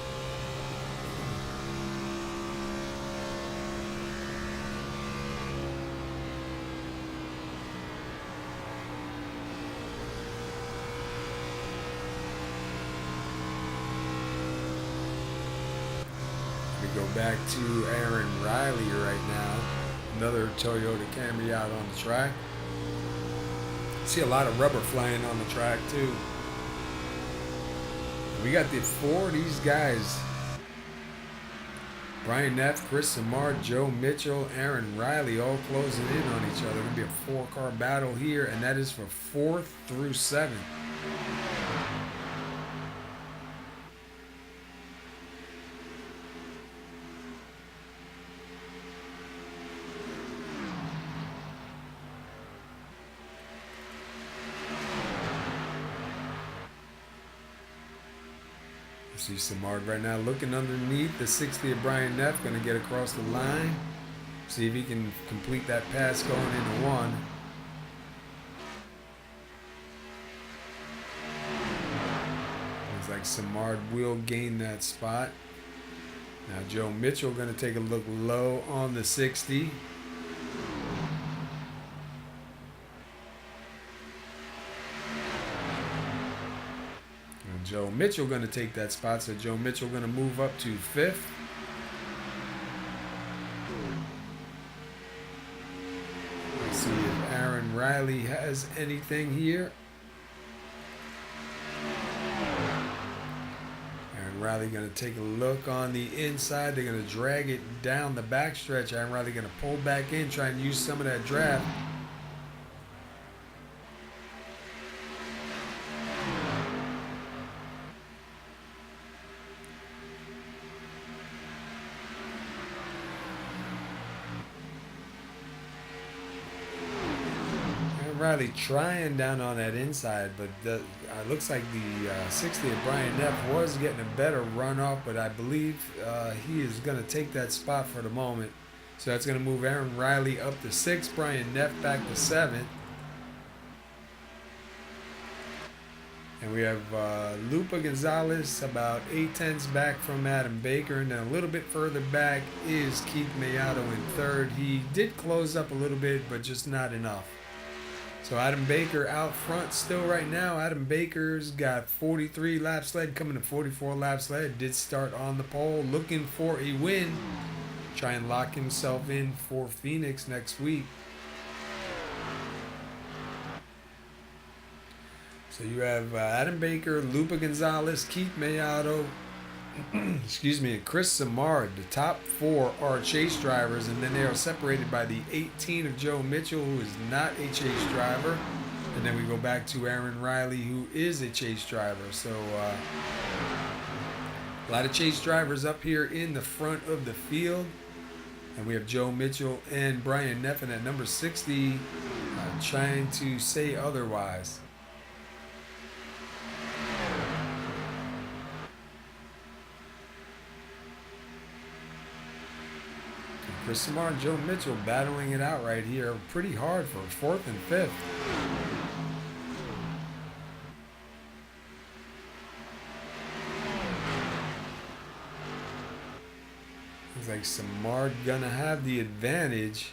Go back to Aaron Riley right now. Another Toyota Camry out on the track. See a lot of rubber flying on the track too. We got the 4 of these guys. Brian Neff, Chris Samard, Joe Mitchell, Aaron Riley all closing in on each other. Going to be a 4-car battle here, and that is for 4th through 7th. See Samard right now looking underneath the 60 of Brian Neff, going to get across the line. See if he can complete that pass going into 1. Looks like Samard will gain that spot. Now Joe Mitchell going to take a look low on the 60. Joe Mitchell going to take that spot, so Joe Mitchell going to move up to 5th. Let's see if Aaron Riley has anything here. Aaron Riley going to take a look on the inside. They're going to drag it down the backstretch. Aaron Riley going to pull back in, try and use some of that draft. Riley trying down on that inside, but looks like the 60 of Brian Neff was getting a better run off, but I believe he is going to take that spot for the moment. So that's going to move Aaron Riley up to 6th, Brian Neff back to 7th. And we have Lupe Gonzalez about 8/10 back from Adam Baker. And then a little bit further back is Keith Maiato in 3rd. He did close up a little bit, but just not enough. So Adam Baker out front still right now. Adam Baker's got 43 laps led, coming to 44 laps led. Did start on the pole, looking for a win. Try and lock himself in for Phoenix next week. So you have Adam Baker, Lupa Gonzalez, Keith Maiato, excuse me, and Chris Samard. The top four are chase drivers, and then they are separated by the 18 of Joe Mitchell, who is not a chase driver. And then we go back to Aaron Riley, who is a chase driver. So a lot of chase drivers up here in the front of the field. And we have Joe Mitchell and Brian Neffen at number 60 trying to say otherwise. Chris Samar and Joe Mitchell battling it out right here pretty hard for 4th and 5th. Looks like Samar gonna have the advantage.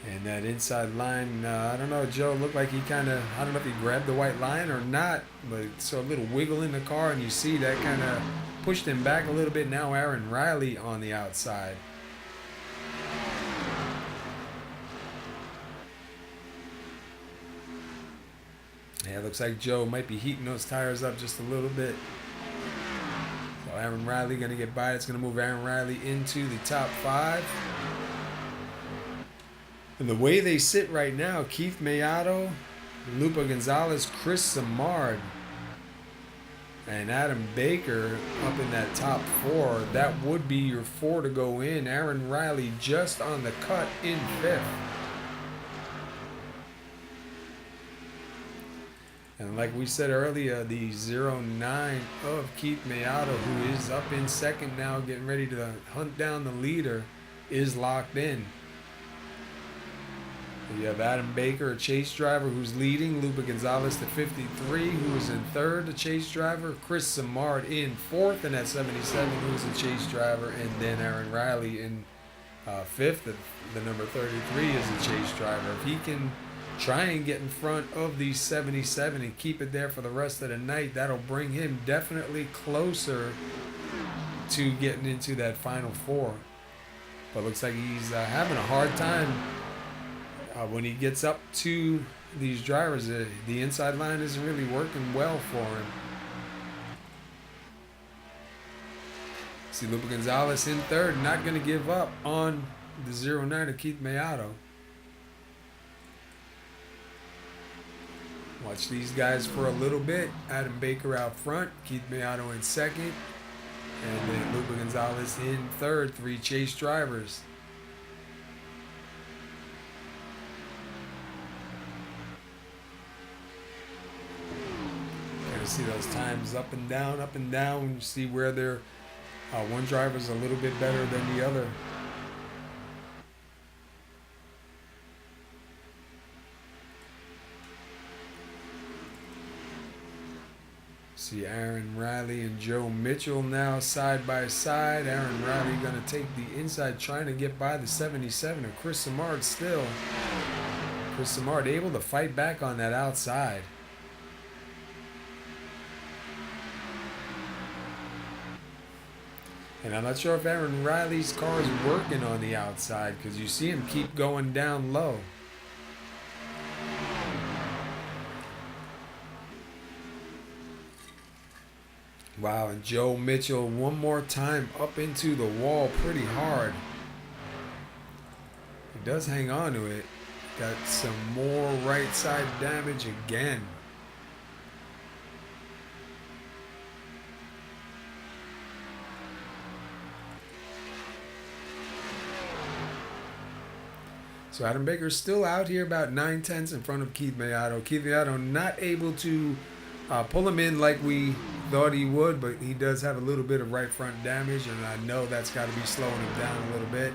And that inside line, I don't know, Joe looked like he kind of, I don't know if he grabbed the white line or not, but so a little wiggle in the car, and you see that kind of pushed him back a little bit. Now Aaron Riley on the outside. Yeah, it looks like Joe might be heating those tires up just a little bit. So Aaron Riley going to get by. It's going to move Aaron Riley into the top 5. And the way they sit right now, Keith Maiato, Lupa Gonzalez, Chris Samard, and Adam Baker up in that top 4. That would be your 4 to go in. Aaron Riley just on the cut in 5th. And like we said earlier, the 09 of Keith Maiato, who is up in 2nd now, getting ready to hunt down the leader, is locked in. You have Adam Baker, a chase driver, who's leading. Lupa Gonzalez, the 53, who is in 3rd, a chase driver. Chris Samard in 4th, and at 77, who's a chase driver. And then Aaron Riley in 5th. The number 33 is a chase driver. If he can try and get in front of the 77 and keep it there for the rest of the night, that'll bring him definitely closer to getting into that final 4. But looks like he's having a hard time. When he gets up to these drivers, the inside line isn't really working well for him. See Lupa Gonzalez in 3rd, not going to give up on the 09 of Keith Maiato. Watch these guys for a little bit. Adam Baker out front, Keith Maiato in 2nd, and then Lupa Gonzalez in 3rd, 3 chase drivers. See those times up and down, up and down. You see where they're one driver's a little bit better than the other. See Aaron Riley and Joe Mitchell now side by side. Aaron Riley going to take the inside, trying to get by the 77 of Chris Samard still. Chris Samard able to fight back on that outside. And I'm not sure if Aaron Riley's car is working on the outside, because you see him keep going down low. Wow, and Joe Mitchell one more time up into the wall pretty hard. He does hang on to it. Got some more right side damage again. So Adam Baker's still out here about 9/10 in front of Keith Maiato. Keith Maiato not able to pull him in like we thought he would, but he does have a little bit of right front damage, and I know that's got to be slowing him down a little bit.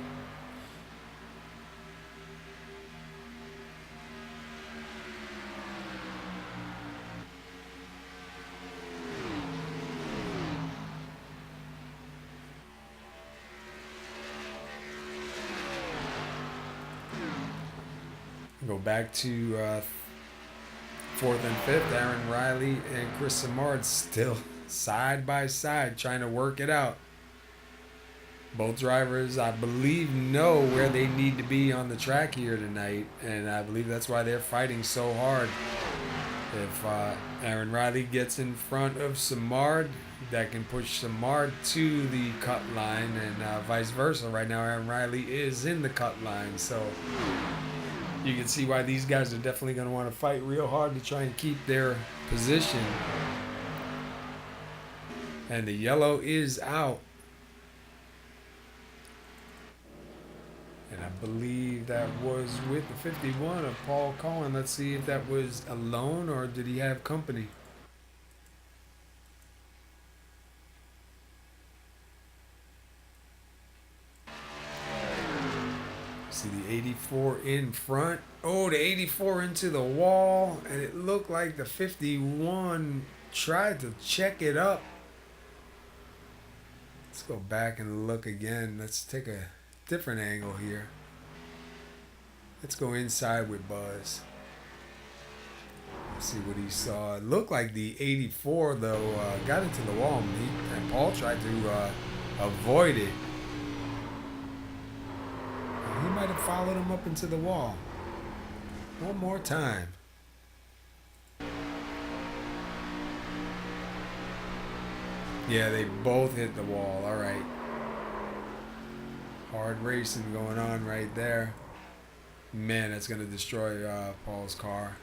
Go back to fourth and fifth. Aaron Riley and Chris Samard still side by side trying to work it out. Both drivers, I believe, know where they need to be on the track here tonight, and I believe that's why they're fighting so hard. If Aaron Riley gets in front of Samard, that can push Samard to the cut line, and vice versa. Right now, Aaron Riley is in the cut line, so you can see why these guys are definitely going to want to fight real hard to try and keep their position. And the yellow is out. And I believe that was with the 51 of Paul Cohen. Let's see if that was alone or did he have company. See the 84 in front. Oh, the 84 into the wall. And it looked like the 51 tried to check it up. Let's go back and look again. Let's take a different angle here. Let's go inside with Buzz. Let's see what he saw. It looked like the 84 though got into the wall, and Paul tried to avoid it. He might have followed him up into the wall. One more time. Yeah, they both hit the wall. All right. Hard racing going on right there. Man, that's going to destroy Paul's car.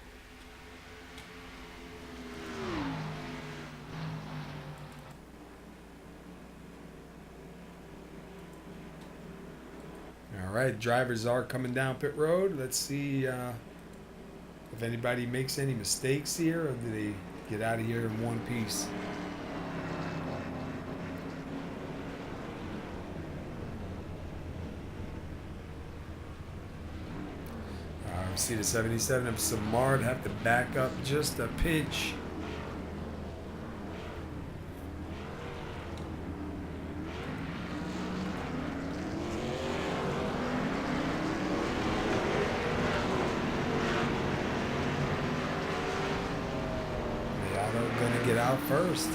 All right, drivers are coming down pit road. Let's see if anybody makes any mistakes here, or do they get out of here in one piece. See the 77 of Samard have to back up just a pinch. Maiato gonna get out first.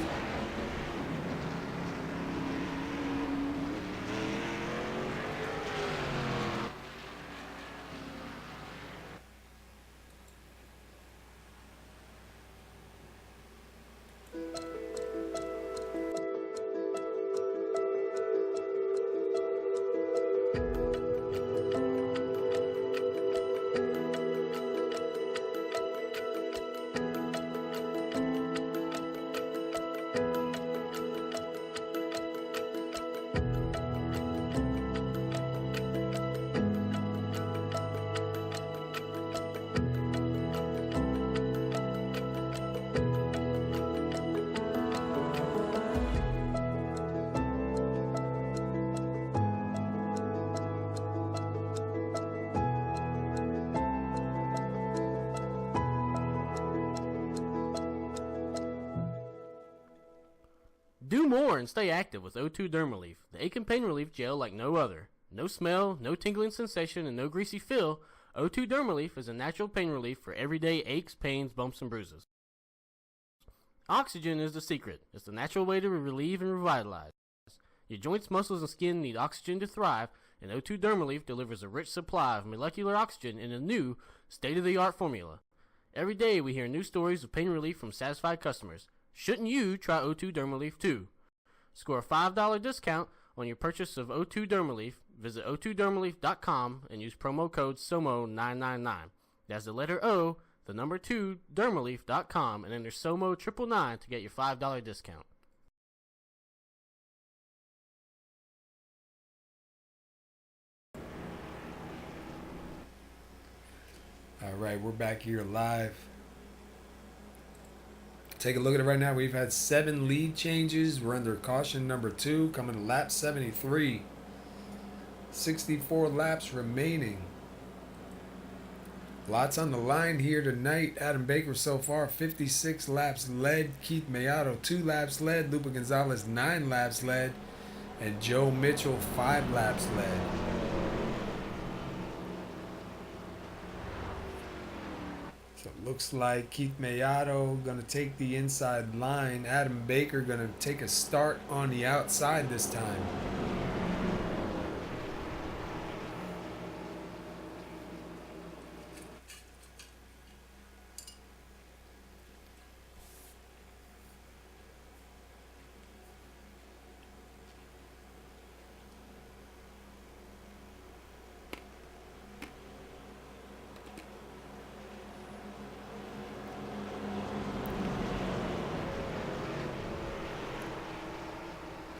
Do more and stay active with O2 Dermalief, the ache and pain relief gel like no other. No smell, no tingling sensation, and no greasy feel. O2 Dermalief is a natural pain relief for everyday aches, pains, bumps, and bruises. Oxygen is the secret. It's the natural way to relieve and revitalize. Your joints, muscles, and skin need oxygen to thrive, and O2 Dermalief delivers a rich supply of molecular oxygen in a new, state-of-the-art formula. Every day we hear new stories of pain relief from satisfied customers. Shouldn't you try O2 Dermalief too? Score a $5 discount on your purchase of O2 Dermalief. Visit o2dermalief.com and use promo code SOMO999. That's the letter O, the number 2, dermalief.com, and enter SOMO999 to get your $5 discount. All right, we're back here live. Take a look at it right now. We've had 7 lead changes. We're under caution number 2, coming to lap 73. 64 laps remaining. Lots on the line here tonight. Adam Baker so far 56 laps led. Keith Maiato 2 laps led. Lupa Gonzalez 9 laps led. And Joe Mitchell 5 laps led. So it looks like Keith Maiato going to take the inside line. Adam Baker going to take a start on the outside this time.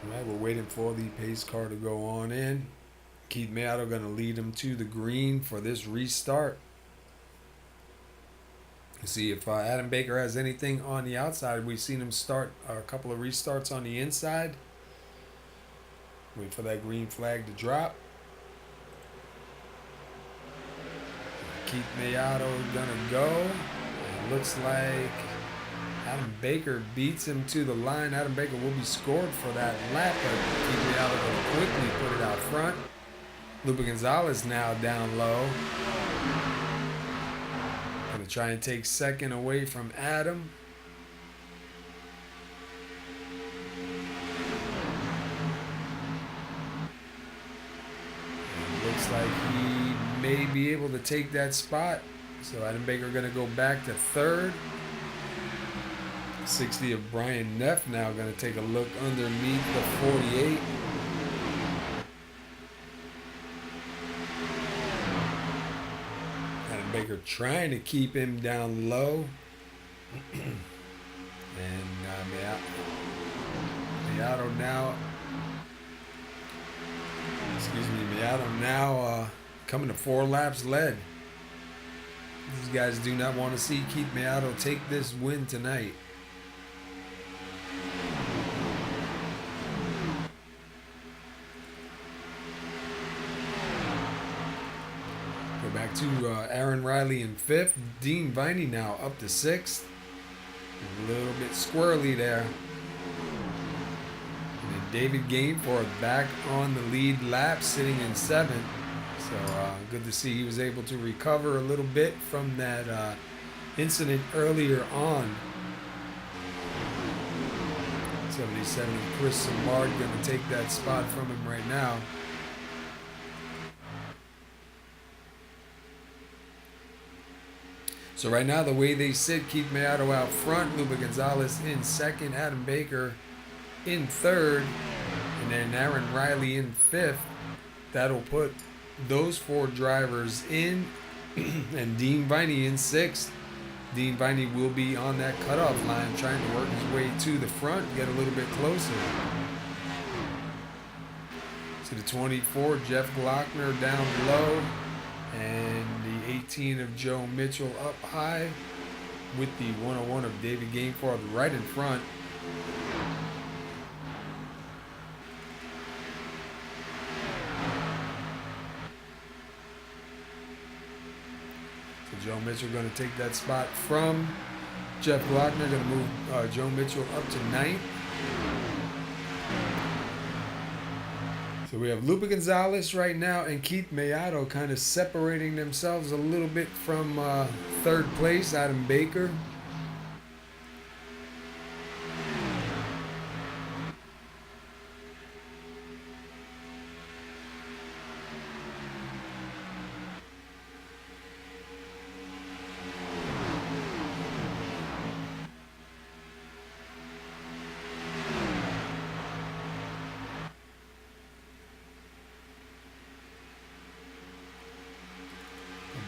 All right, we're waiting for the pace car to go on in. Keith Maiato going to lead him to the green for this restart. See if Adam Baker has anything on the outside. We've seen him start a couple of restarts on the inside. Wait for that green flag to drop. Keith Maiato gonna go. It looks like Adam Baker beats him to the line. Adam Baker will be scored for that lap, but Keith Maiato gonna quickly put it out front. Lupe Gonzalez now down low. Gonna try and take second away from Adam. And looks like he may be able to take that spot. So Adam Baker gonna go back to third. 60 of Brian Neff now gonna take a look underneath the 48. Baker trying to keep him down low. And Maiato now coming to 4 laps led. These guys do not want to see Keith Maiato take this win tonight. Back to Aaron Riley in 5th. Dean Viney now up to 6th. A little bit squirrely there. And then David Gainforth back on the lead lap, sitting in 7th. So good to see he was able to recover a little bit from that incident earlier on. 77 of Chris Samard going to take that spot from him right now. So right now, the way they sit, Keith Maiato out front, Lupe Gonzalez in 2nd, Adam Baker in 3rd, and then Aaron Riley in 5th. That'll put those 4 drivers in, and Dean Viney in 6th. Dean Viney will be on that cutoff line, trying to work his way to the front, get a little bit closer. To the 24, Jeff Glockner down low. And the 18 of Joe Mitchell up high, with the 101 of David Gainforth right in front. So Joe Mitchell going to take that spot from Jeff Glockner. Going to move Joe Mitchell up to 9th. So we have Lupe Gonzalez right now and Keith Maiato kind of separating themselves a little bit from 3rd place, Adam Baker.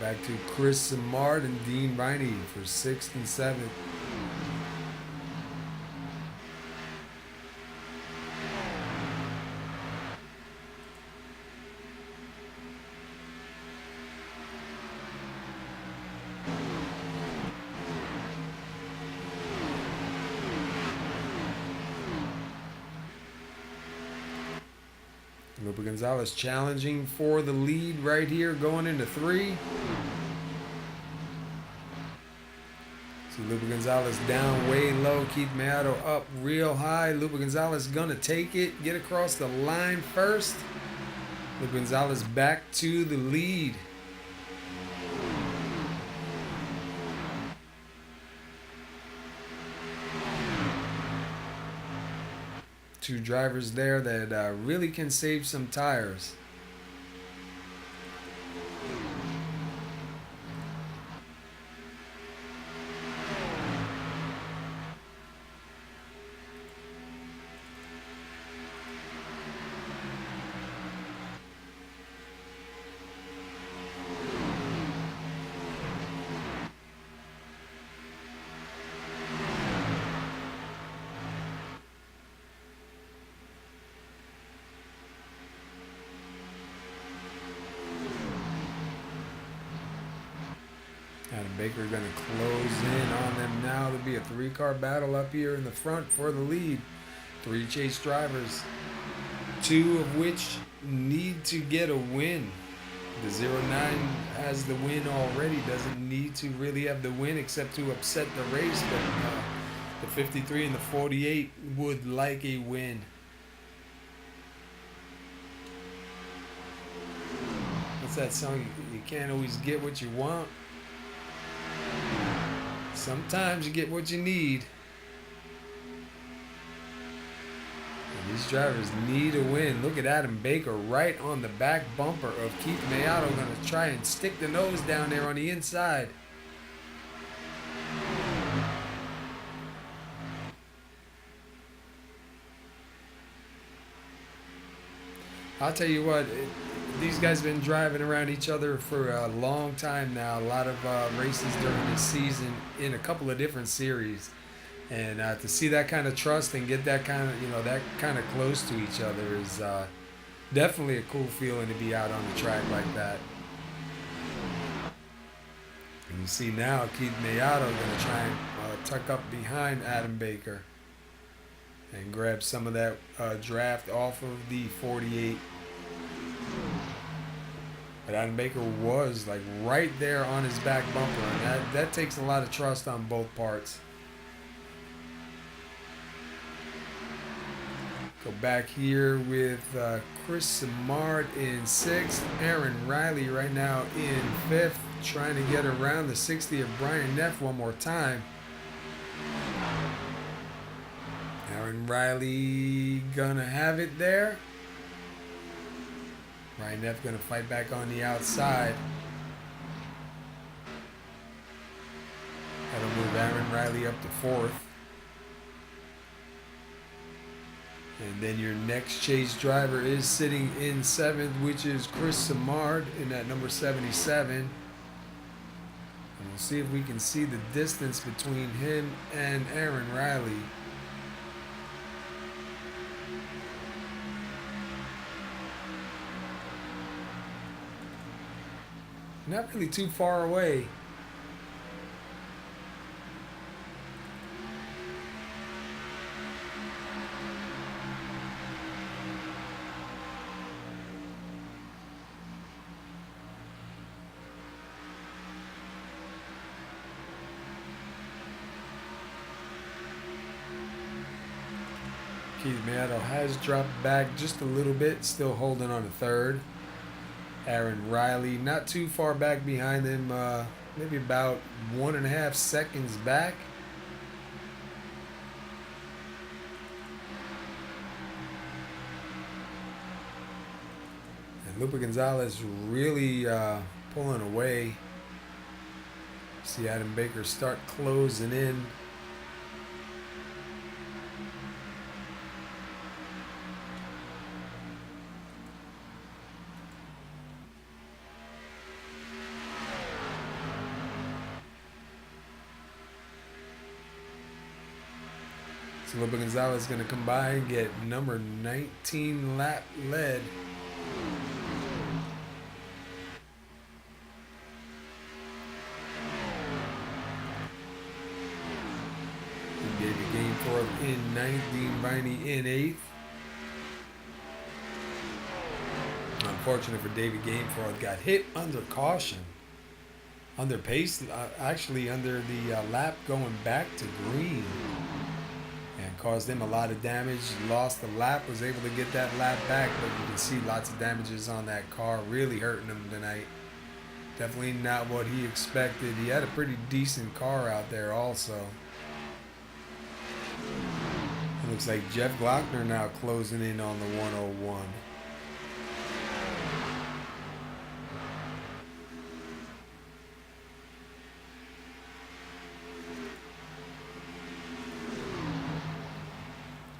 Back to Chris Samard and Dean Viney for 6th and 7th. Lupe Gonzalez challenging for the lead right here, going into 3. See Lupe Gonzalez down way low, Keith Maiato up real high. Lupe Gonzalez gonna take it, get across the line first. Lupe Gonzalez back to the lead. two drivers there that really can save some tires. Adam Baker going to close in on them now. There'll be a three-car battle up here in the front for the lead. Three chase drivers, two of which need to get a win. The 09 has the win already, doesn't need to really have the win except to upset the race, but the 53 and the 48 would like a win. What's that song? You can't always get what you want. Sometimes you get what you need. And these drivers need a win. Look at Adam Baker right on the back bumper of Keith Maiato. Going to try and stick the nose down there on the inside. I'll tell you what, these guys have been driving around each other for a long time now. A lot of races during this season in a couple of different series. And to see that kind of trust and get that kind of, that kind of close to each other is definitely a cool feeling to be out on the track like that. And you see now Keith Maiato going to try and tuck up behind Adam Baker and grab some of that draft off of the 48. But Adam Baker was like right there on his back bumper, and that takes a lot of trust on both parts. Go back here with Chris Simard in 6th. Aaron Riley right now in 5th, trying to get around the 60 of Brian Neff one more time. Aaron Riley gonna have it there. Brian Neff gonna fight back on the outside. That'll move Aaron Riley up to 4th. And then your next chase driver is sitting in 7th, which is Chris Simard in that number 77. And we'll see if we can see the distance between him and Aaron Riley. Not really too far away. Keith Maiato has dropped back just a little bit, still holding on to 3rd. Aaron Riley not too far back behind him, maybe about 1.5 seconds back. And Lupe Gonzalez really pulling away. See Adam Baker start closing in. So Lupe Gonzalez is going to come by and get number 19 lap lead. David Gainforth in 9th, Dean Viney in 8th. Unfortunate for David Gainforth, got hit under caution. Under pace, actually under the lap going back to green. And caused him a lot of damage. Lost the lap, was able to get that lap back, but you can see lots of damages on that car, really hurting him tonight. Definitely not what he expected. He had a pretty decent car out there also. Looks like Jeff Glockner now closing in on the 101.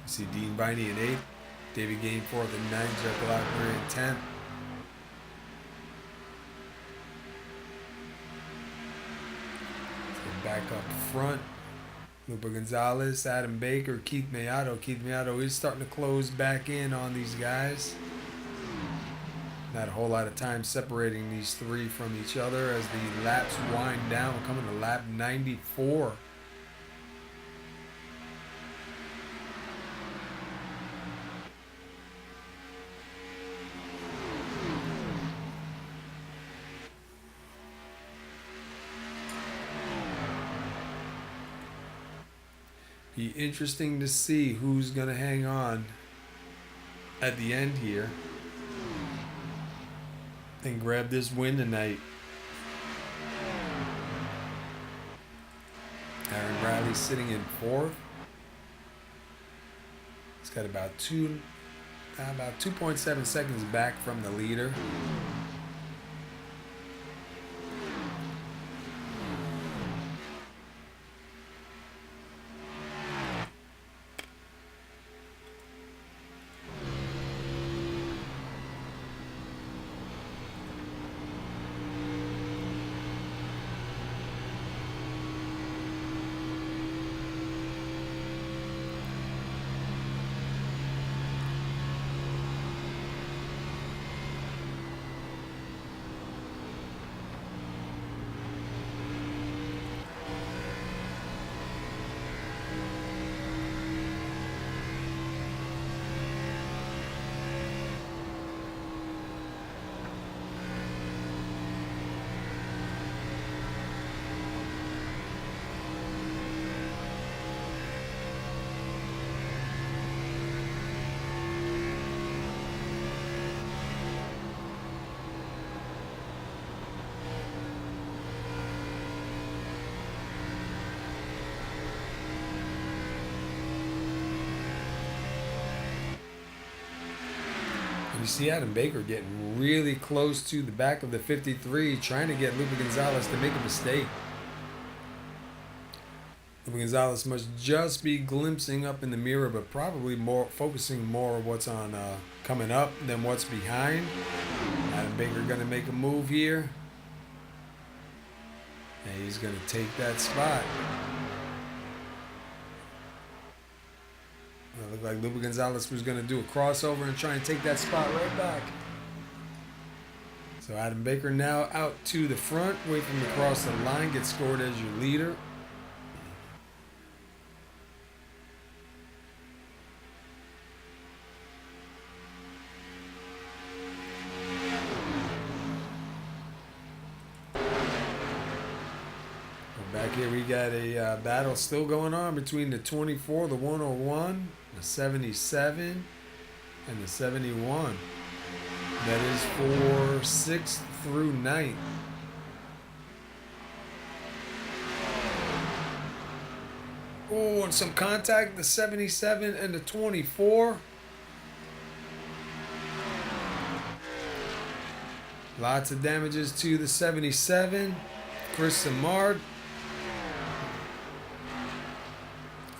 See Dean Viney in 8th, David Gain 4th and 9th, Jeff Glockner in 10th. So back up front, Lupa Gonzalez, Adam Baker, Keith Maiato. Keith Maiato is starting to close back in on these guys. Not a whole lot of time separating these three from each other as the laps wind down. We're coming to lap 94. Be interesting to see who's going to hang on at the end here and grab this win tonight. Aaron Bradley sitting in 4th. He's got about 2.7 seconds back from the leader. You see Adam Baker getting really close to the back of the 53, trying to get Lupa Gonzalez to make a mistake. Lupa Gonzalez must just be glimpsing up in the mirror, but probably focusing more on what's on coming up than what's behind. Adam Baker going to make a move here. And he's going to take that spot. It looked like Lupa Gonzalez was going to do a crossover and try and take that spot right back. So Adam Baker now out to the front, wait for him to cross the line, get scored as your leader. Back here we got a battle still going on between the 24, the 101, the 77, and the 71. That is for 6th through 9th. Oh, and some contact, the 77 and the 24. Lots of damages to the 77. Chris Samard.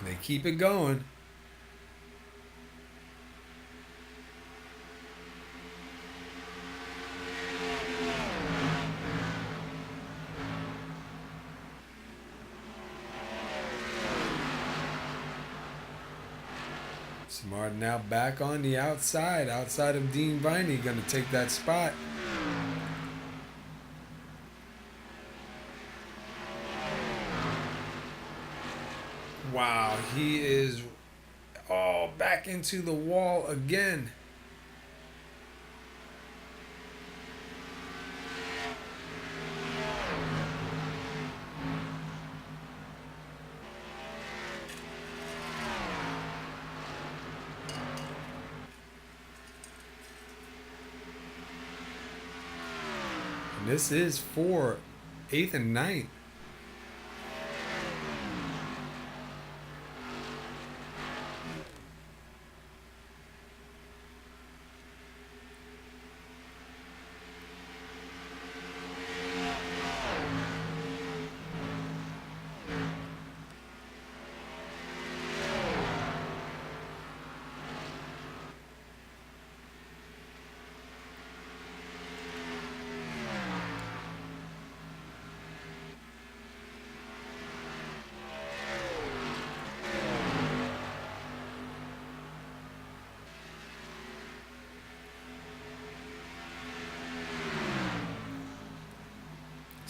They keep it going. Smart now back on the outside of Dean Viney, going to take that spot. Wow, he is back into the wall again. And this is for 8th and 9th.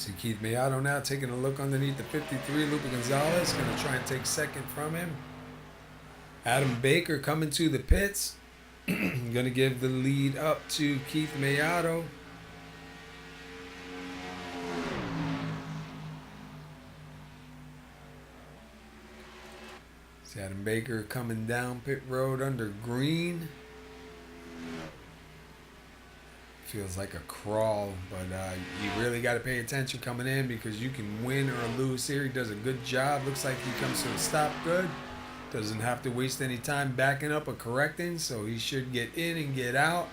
See Keith Maiato now taking a look underneath the 53. Lupe Gonzalez going to try and take second from him. Adam Baker coming to the pits. Going to give the lead up to Keith Maiato. See Adam Baker coming down pit road under green. Feels like a crawl, but you really got to pay attention coming in because you can win or lose here. He does a good job. Looks like he comes to a stop good. Doesn't have to waste any time backing up or correcting, so he should get in and get out.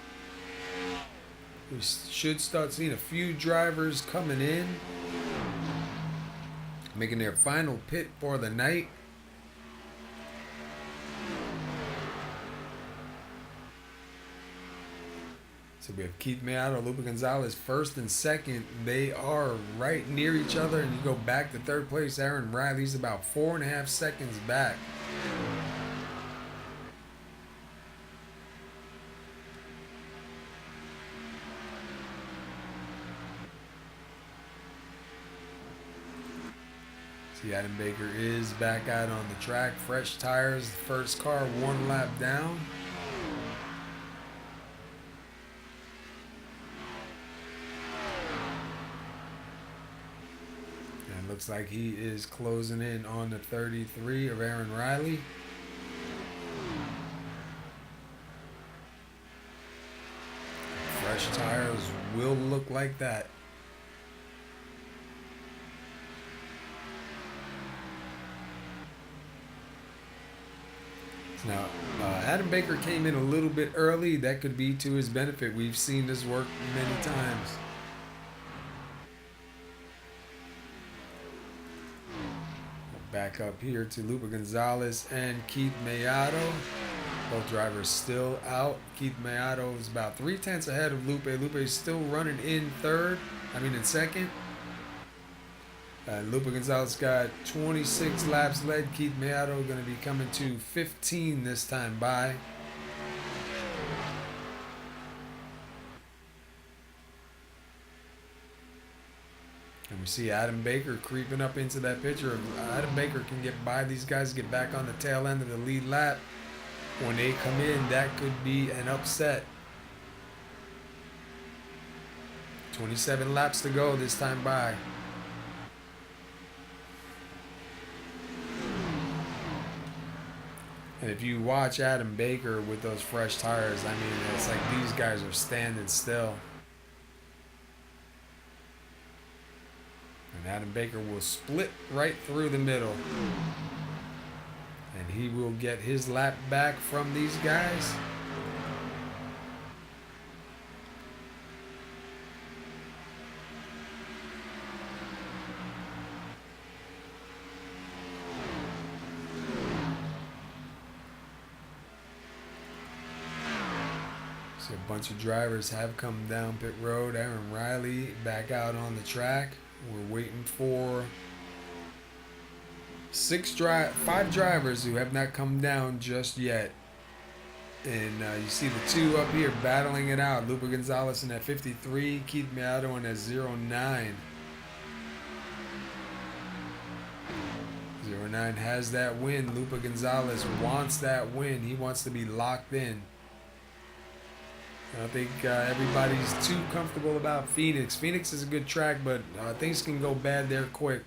We should start seeing a few drivers coming in, making their final pit for the night. So we have Keith Maiato, Lupe Gonzalez first and second. They are right near each other, and you go back to third place. Aaron Riley's about 4.5 seconds back. See, Adam Baker is back out on the track. Fresh tires, first car 1 lap down. Looks like he is closing in on the 33 of Aaron Riley. Fresh tires will look like that. Now, Adam Baker came in a little bit early. That could be to his benefit. We've seen this work many times. Back up here to Lupe Gonzalez and Keith Maiato. Both drivers still out. Keith Maiato is about 3/10 ahead of Lupe. Lupe is still running in second. Lupe Gonzalez got 26 laps led. Keith Maiato going to be coming to 15 this time by. And we see Adam Baker creeping up into that picture. Adam Baker can get by these guys, get back on the tail end of the lead lap. When they come in, that could be an upset. 27 laps to go this time by. And if you watch Adam Baker with those fresh tires, I mean, it's like these guys are standing still. And Adam Baker will split right through the middle. And he will get his lap back from these guys. So a bunch of drivers have come down pit road. Aaron Riley back out on the track. We're waiting for 5 drivers who have not come down just yet. And you see the 2 up here battling it out. Lupe Gonzalez in that 53, Keith Maiato in that 09. 09 has that win. Lupe Gonzalez wants that win. He wants to be locked in. I think everybody's too comfortable about Phoenix. Phoenix is a good track, but things can go bad there quick.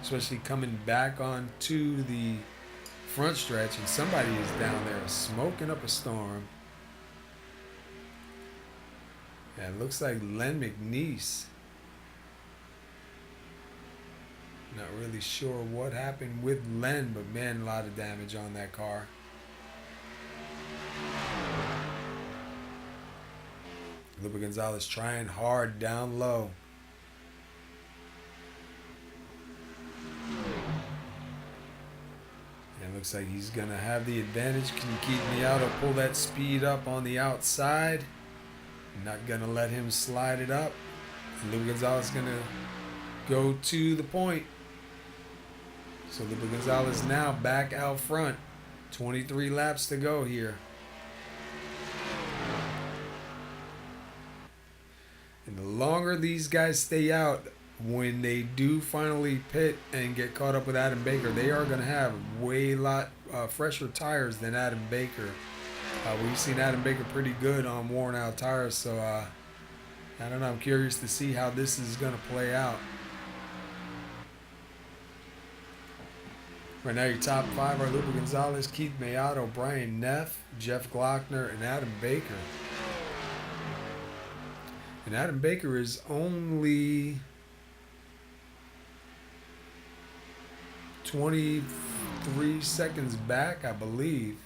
Especially coming back onto the front stretch, and somebody is down there smoking up a storm. Yeah, it looks like Len McNeese. Not really sure what happened with Len, but man, a lot of damage on that car. Lupe Gonzalez trying hard down low. And it looks like he's going to have the advantage. Can Keith Maiato pull that speed up on the outside? Not going to let him slide it up. And Lupe Gonzalez is going to go to the point. So Lupe Gonzalez now back out front. 23 laps to go here. And the longer these guys stay out, when they do finally pit and get caught up with Adam Baker, they are going to have way lot fresher tires than Adam Baker. We've seen Adam Baker pretty good on worn out tires, so I don't know. I'm curious to see how this is going to play out. Right now, your top 5 are Lupe Gonzalez, Keith Maiato, Brian Neff, Jeff Glockner, and Adam Baker. And Adam Baker is only 23 seconds back, I believe.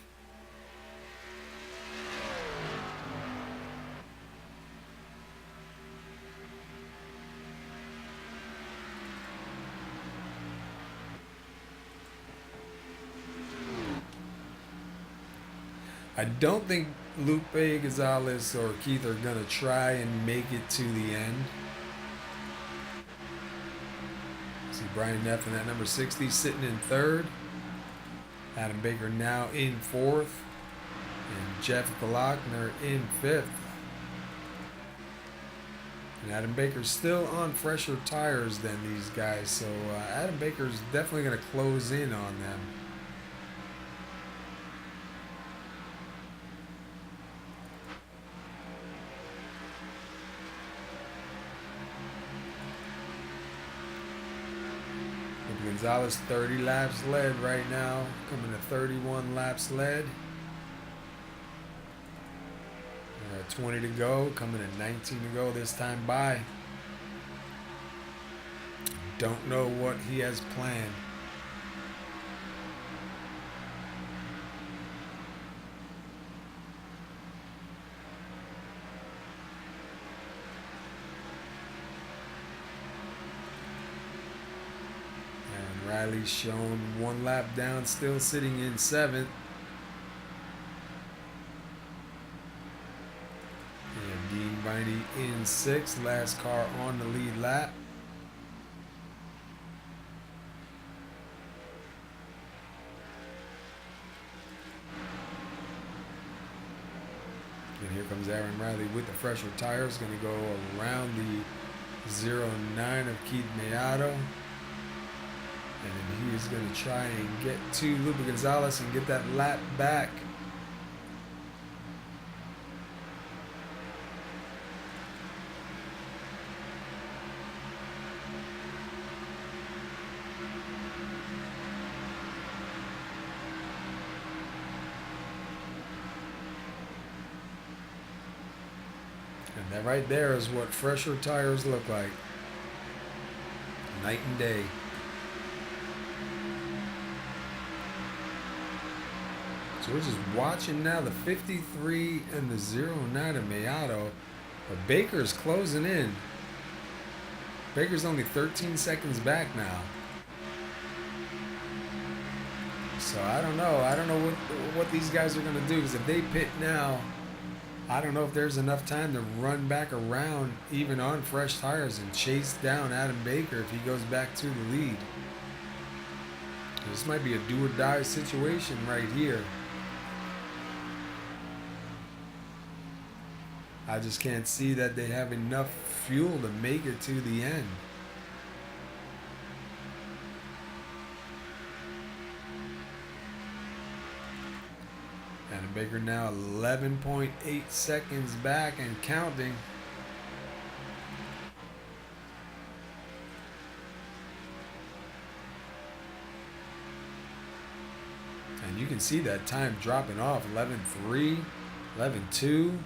I don't think Lupe Gonzalez or Keith are going to try and make it to the end. See Brian Neff in that number 60 sitting in 3rd. Adam Baker now in 4th. And Jeff Glockner in 5th. And Adam Baker's still on fresher tires than these guys. So Adam Baker's definitely going to close in on them. Gonzalez 30 laps led right now, coming to 31 laps led. 20 to go, coming to 19 to go this time by. Don't know what he has planned. Riley's shown 1 lap down, still sitting in 7th. And Dean Viney in 6th, last car on the lead lap. And here comes Aaron Riley with the fresher tires, going to go around the 09 of Keith Maiato. And then he is going to try and get to Lupe Gonzalez and get that lap back. And that right there is what fresher tires look like. Night and day. So we're just watching now the 53 and the 09 of Maiato. But Baker's closing in. Baker's only 13 seconds back now. So I don't know. I don't know what these guys are going to do. Because if they pit now, I don't know if there's enough time to run back around even on fresh tires and chase down Adam Baker if he goes back to the lead. This might be a do or die situation right here. I just can't see that they have enough fuel to make it to the end. Adam Baker now 11.8 seconds back and counting. And you can see that time dropping off, 11.3, 11.2.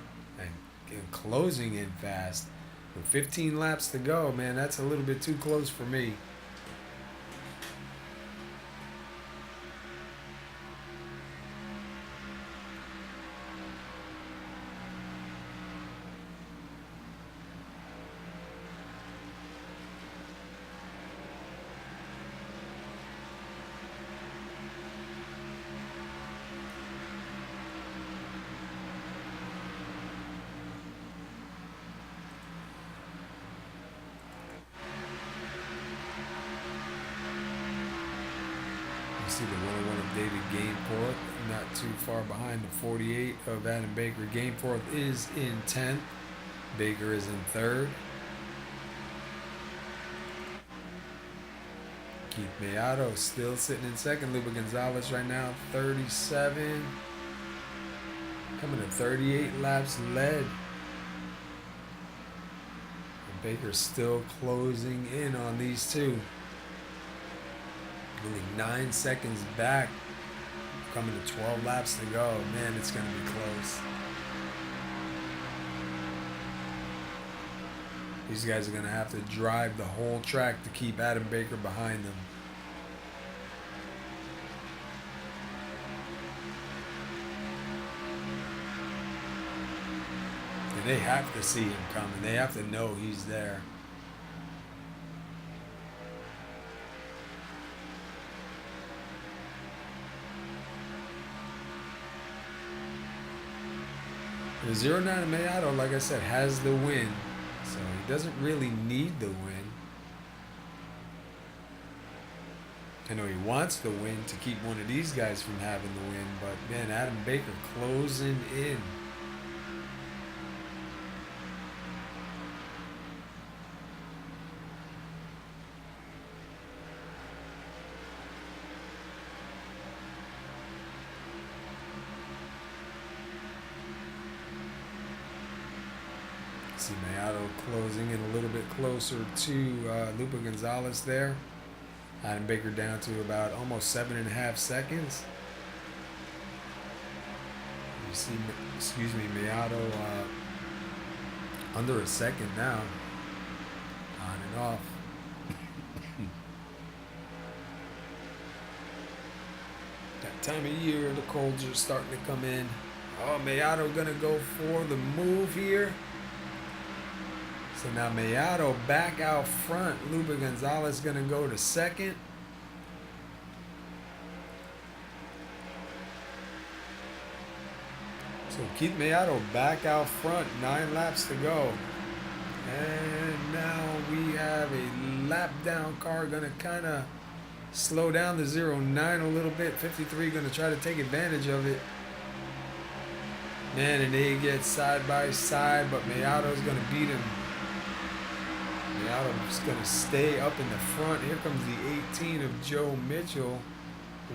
And closing in fast. With 15 laps to go, man, that's a little bit too close for me. See the 101 of David Gameforth, not too far behind the 48 of Adam Baker. Gameforth is in 10th. Baker is in third. Keith Maiato still sitting in second. Lupe Gonzalez right now, 37. Coming to 38 laps led. And Baker's still closing in on these two. Only 9 seconds back. Coming to 12 laps to go. Man, it's going to be close. These guys are going to have to drive the whole track to keep Adam Baker behind them. And they have to see him coming. They have to know he's there. The 09 Maiato, like I said, has the win. So he doesn't really need the win. I know he wants the win to keep one of these guys from having the win, but man, Adam Baker closing in. See Maiato closing in a little bit closer to Lupe Gonzalez there. Adam Baker down to about almost 7.5 seconds. You see, Maiato under a second now. On and off. That time of year, the colds are starting to come in. Oh, Maiato gonna go for the move here. So now Maiato back out front. Lupe Gonzalez going to go to second. So Keith Maiato back out front. 9 laps to go. And now we have a lap down car going to kind of slow down the 09 a little bit. 53 going to try to take advantage of it. Man, and they get side by side, but Maiato's going to beat him. Maiato's going to stay up in the front. Here comes the 18 of Joe Mitchell.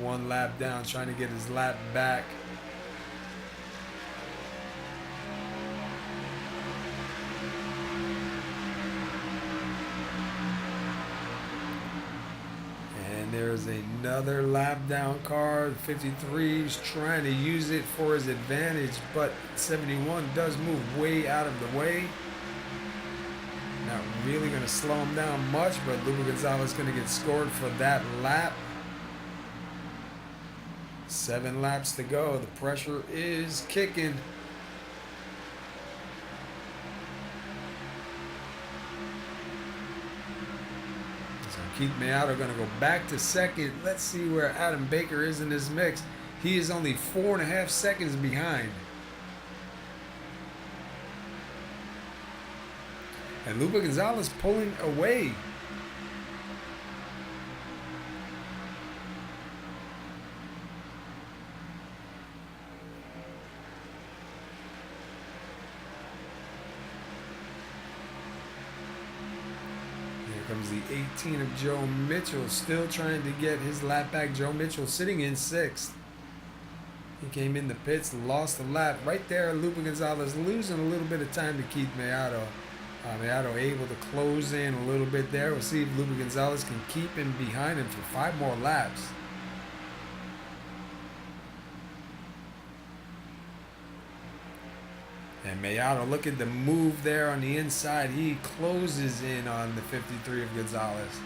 1 lap down, trying to get his lap back. And there's another lap down car. 53 is trying to use it for his advantage, but 71 does move way out of the way. Not really going to slow him down much, but Lupe Gonzalez is going to get scored for that lap. 7 laps to go. The pressure is kicking. So Keith Maiato going to go back to second. Let's see where Adam Baker is in this mix. He is only 4.5 seconds behind. And Lupe Gonzalez pulling away. Here comes the 18 of Joe Mitchell, still trying to get his lap back. Joe Mitchell sitting in 6th. He came in the pits, lost the lap. Right there, Lupe Gonzalez losing a little bit of time to Keith Maiato. Maiato able to close in a little bit there. We'll see if Lupe Gonzalez can keep him behind him for 5 more laps. And Maiato, look at the move there on the inside. He closes in on the 53 of Gonzalez.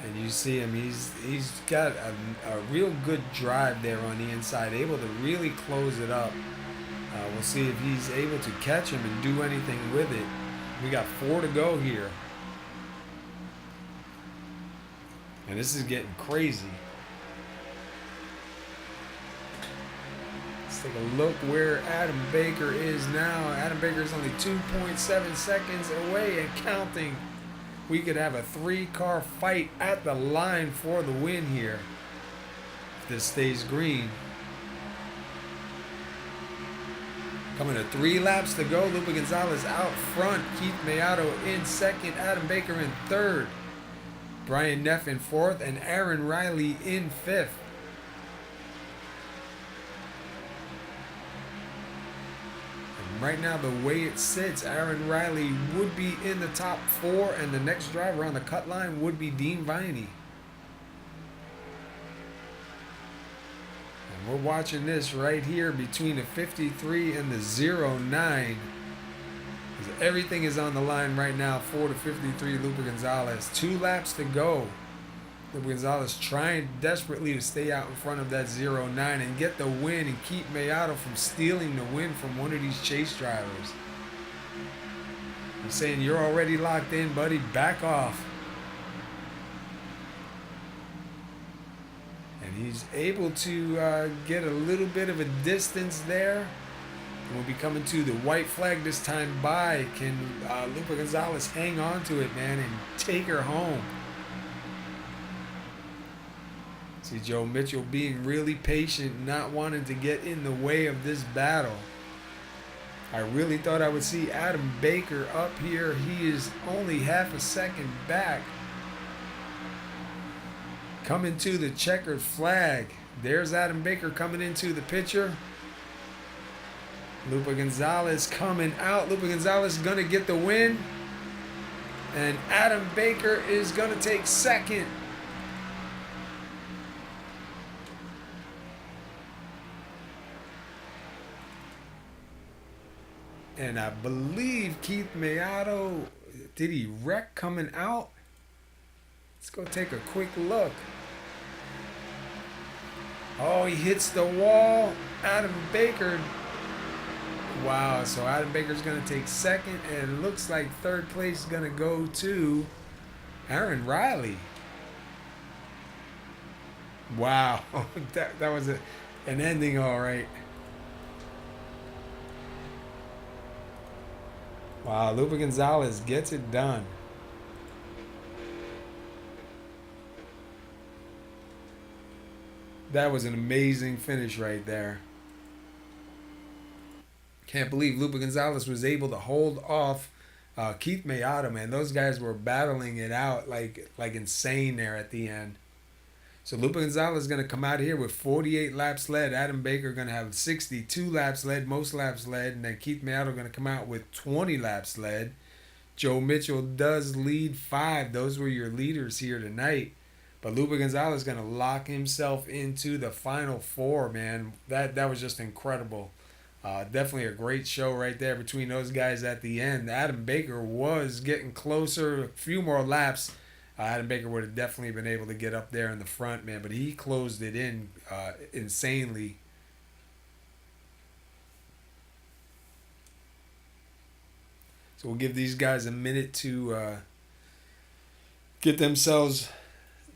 And you see him, he's got a real good drive there on the inside, able to really close it up. We'll see if he's able to catch him and do anything with it. We got 4 to go here. And this is getting crazy. Let's take a look where Adam Baker is now. Adam Baker is only 2.7 seconds away and counting. We could have a 3-car fight at the line for the win here. if this stays green. Coming to 3 laps to go. Lupe Gonzalez out front. Keith Maiato in second. Adam Baker in third. Brian Neff in fourth. And Aaron Riley in fifth. And right now, the way it sits, Aaron Riley would be in the top 4. And the next driver on the cut line would be Dean Viney. We're watching this right here between the 53 and the 09. Everything is on the line right now for the 53 Lupe Gonzalez. 2 laps to go. Lupe Gonzalez trying desperately to stay out in front of that 09 and get the win and keep Maiato from stealing the win from one of these chase drivers. I'm saying, you're already locked in, buddy. Back off. He's able to get a little bit of a distance there. And we'll be coming to the white flag this time by. Can Lupe Gonzalez hang on to it, man, and take her home? See Joe Mitchell being really patient, not wanting to get in the way of this battle. I really thought I would see Adam Baker up here. He is only half a second back. Coming to the checkered flag. There's Adam Baker coming into the picture. Lupe Gonzalez coming out. Lupe Gonzalez is going to get the win. And Adam Baker is going to take second. And I believe Keith Maiato, did he wreck coming out? Let's go take a quick look. Oh, he hits the wall. Adam Baker. Wow, so Adam Baker's going to take second, and it looks like third place is going to go to Aaron Riley. Wow, that was an ending, all right. Wow, Lupe Gonzalez gets it done. That was an amazing finish right there. Can't believe Lupe Gonzalez was able to hold off Keith Maiato, man. Those guys were battling it out like insane there at the end. So Lupe Gonzalez is going to come out here with 48 laps led. Adam Baker going to have 62 laps led, most laps led. And then Keith Maiato going to come out with 20 laps led. Joe Mitchell does lead 5. Those were your leaders here tonight. But Lupe Gonzalez is going to lock himself into the final 4, man. That was just incredible. Definitely a great show right there between those guys at the end. Adam Baker was getting closer. A few more laps. Adam Baker would have definitely been able to get up there in the front, man. But he closed it in insanely. So we'll give these guys a minute to get themselves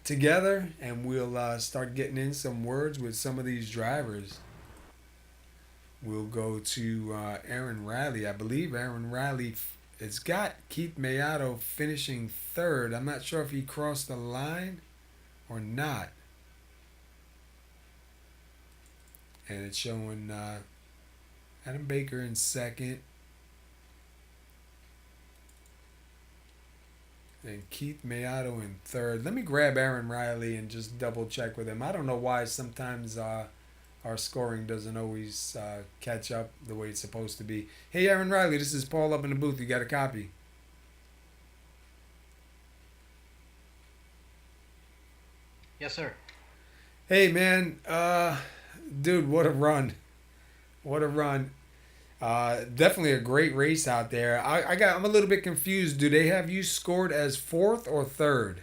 together, and we'll start getting in some words with some of these drivers. We'll go to Aaron Riley. I believe Aaron Riley, it's got Keith Maiato finishing third. I'm not sure if he crossed the line or not. And it's showing Adam Baker in second. And Keith Maiato in third. Let me grab Aaron Riley and just double check with him. I don't know why sometimes our scoring doesn't always catch up the way it's supposed to be. Hey, Aaron Riley, this is Paul up in the booth. You got a copy? Yes, sir. Hey, man. Dude, what a run. What a run. Definitely a great race out there. I'm a little bit confused. Do they have you scored as 4th or 3rd?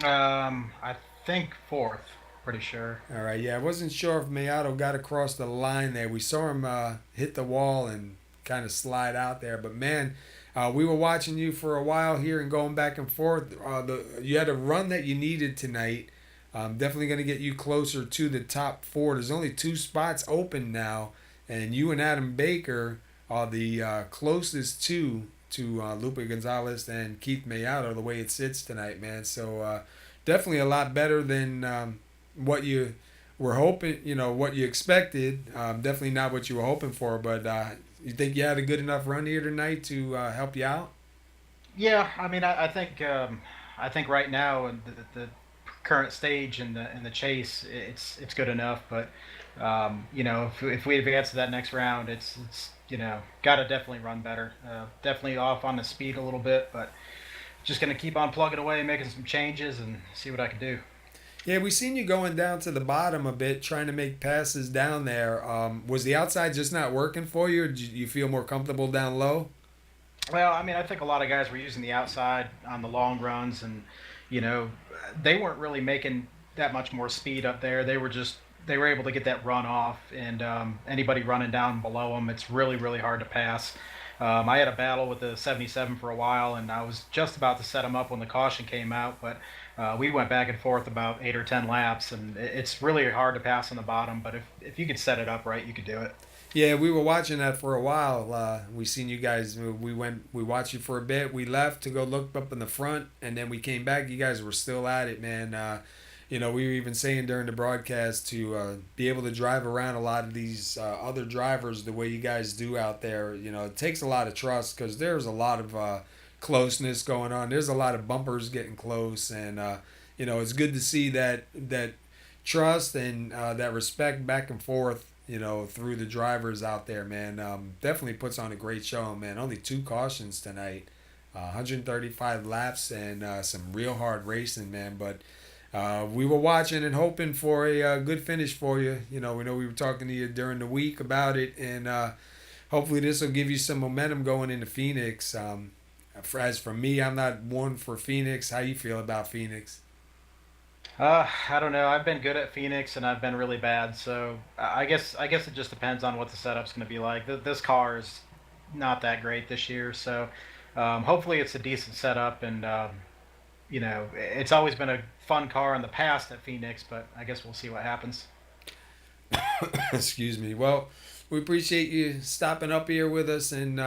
I think 4th. Pretty sure. All right, yeah, I wasn't sure if Maiato got across the line there. We saw him hit the wall and kind of slide out there. But, man, we were watching you for a while here and going back and forth. You had a run that you needed tonight. Definitely going to get you closer to the top 4. There's only 2 spots open now. And you and Adam Baker are the closest to Lupe Gonzalez and Keith Maiato the way it sits tonight, man. So definitely a lot better than what you were hoping, what you expected. Definitely not what you were hoping for, but you think you had a good enough run here tonight to help you out? Yeah, I mean, I think right now in the current stage in the chase, it's good enough. But if we advance to that next round, it's got to definitely run better. Definitely off on the speed a little bit, but just gonna keep on plugging away, making some changes, and see what I can do. Yeah, we seen you going down to the bottom a bit, trying to make passes down there. Was the outside just not working for you, or did you feel more comfortable down low? Well, I mean, I think a lot of guys were using the outside on the long runs, and you know, they weren't really making that much more speed up there. They were able to get that run off, and anybody running down below them, it's really hard to pass. I had a battle with the 77 for a while, and I was just about to set him up when the caution came out, but we went back and forth about 8 or 10 laps, and it's really hard to pass on the bottom. But if you could set it up right, you could do it. Yeah, we were watching that for a while. We seen you guys. We watched you for a bit. We left to go look up in the front, and then we came back. You guys were still at it, man. We were even saying during the broadcast to be able to drive around a lot of these other drivers the way you guys do out there. It takes a lot of trust because there's a lot of closeness going on. There's a lot of bumpers getting close, and it's good to see that trust and that respect back and forth. Through the drivers out there, man. Definitely puts on a great show, man. Only two cautions tonight, 135 laps, and some real hard racing, man. But we were watching and hoping for a good finish for you. We know we were talking to you during the week about it, and hopefully this will give you some momentum going into Phoenix. As for me, I'm not one for Phoenix. How you feel about Phoenix? I don't know. I've been good at Phoenix, and I've been really bad. So I guess it just depends on what the setup's going to be like. This car is not that great this year, so hopefully it's a decent setup. And it's always been a fun car in the past at Phoenix, but I guess we'll see what happens. Excuse me. Well, we appreciate you stopping up here with us and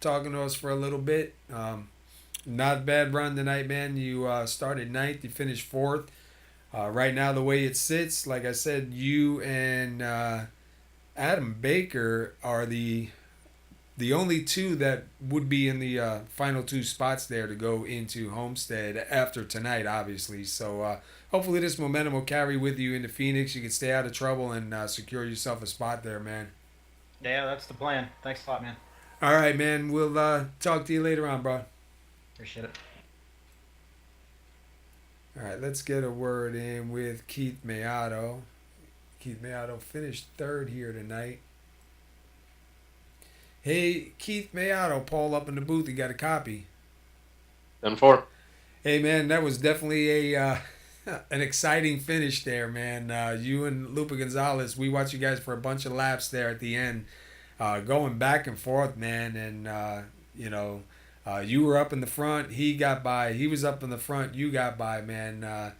talking to us for a little bit. Not a bad run tonight, man. You started ninth, you finished fourth. Right now, the way it sits, like I said, you and Adam Baker are the only two that would be in the final two spots there to go into Homestead after tonight, obviously. So hopefully this momentum will carry with you into Phoenix. You can stay out of trouble and secure yourself a spot there, man. Yeah, that's the plan. Thanks a lot, man. All right, man. We'll talk to you later on, bro. Appreciate it. All right, let's get a word in with Keith Maiato. Keith Maiato finished third here tonight. Hey, Keith Maiato, Paul up in the booth. You got a copy? 10-4. Hey, man, that was definitely a an exciting finish there, man. You and Lupa Gonzalez, we watched you guys for a bunch of laps there at the end, going back and forth, man. And you were up in the front. He got by. He was up in the front. You got by, man.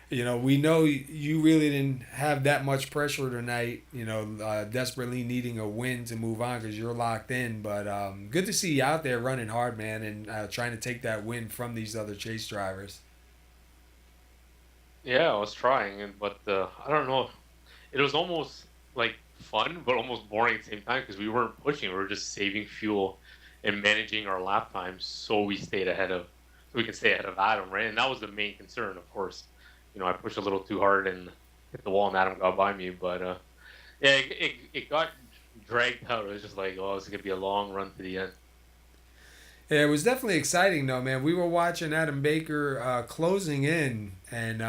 We know you really didn't have that much pressure tonight, desperately needing a win to move on because you're locked in. But good to see you out there running hard, man, and trying to take that win from these other chase drivers. Yeah, I was trying, but I don't know. It was almost like fun, but almost boring at the same time because we weren't pushing. We were just saving fuel and managing our lap times so we can stay ahead of Adam, right? And that was the main concern, of course. I pushed a little too hard and hit the wall, and Adam got by me. But yeah, it got dragged out. It was just like, oh, it's gonna be a long run to the end. Yeah, it was definitely exciting, though, man. We were watching Adam Baker closing in, and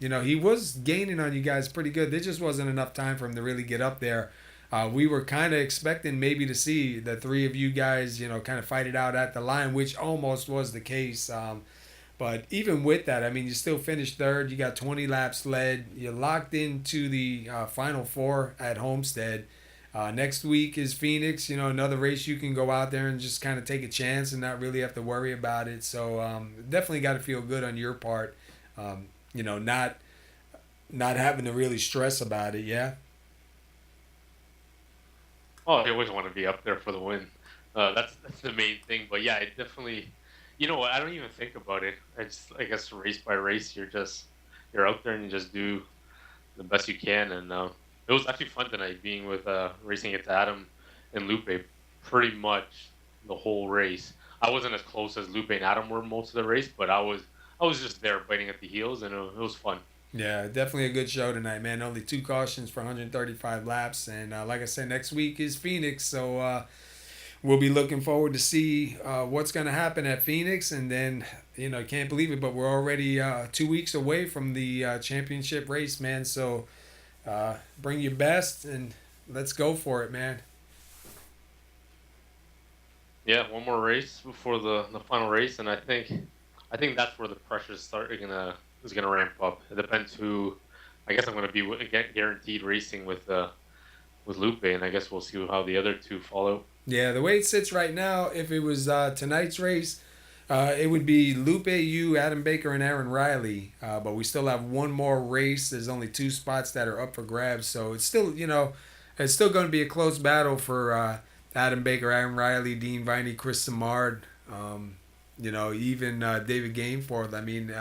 he was gaining on you guys pretty good. There just wasn't enough time for him to really get up there. We were kind of expecting maybe to see the three of you guys, kind of fight it out at the line, which almost was the case. But even with that, I mean, you still finished third. You got 20 laps led. You're locked into the Final Four at Homestead. Next week is Phoenix, another race you can go out there and just kind of take a chance and not really have to worry about it. So definitely got to feel good on your part, not having to really stress about it, yeah? Oh, I always want to be up there for the win. That's the main thing. But yeah, it definitely. You know what? I don't even think about it. I guess race by race, you're out there and you just do the best you can. And it was actually fun tonight being with racing it to Adam and Lupe pretty much the whole race. I wasn't as close as Lupe and Adam were most of the race, but I was just there biting at the heels, and it was fun. Yeah, definitely a good show tonight, man. Only 2 cautions for 135 laps, and like I said, next week is Phoenix, so we'll be looking forward to see what's going to happen at Phoenix, and then can't believe it, but we're already 2 weeks away from the championship race, man. So bring your best and let's go for it, man. Yeah, one more race before the final race, and I think that's where the pressure is gonna ramp up. It depends who. I guess I'm gonna be guaranteed racing with Lupe, and I guess we'll see how the other two follow. Yeah, the way it sits right now, if it was tonight's race, it would be Lupe, you, Adam Baker, and Aaron Riley. But we still have one more race. There's only 2 spots that are up for grabs, so it's still, it's still going to be a close battle for Adam Baker, Aaron Riley, Dean Viney, Chris Samard, even David Gameforth. I mean,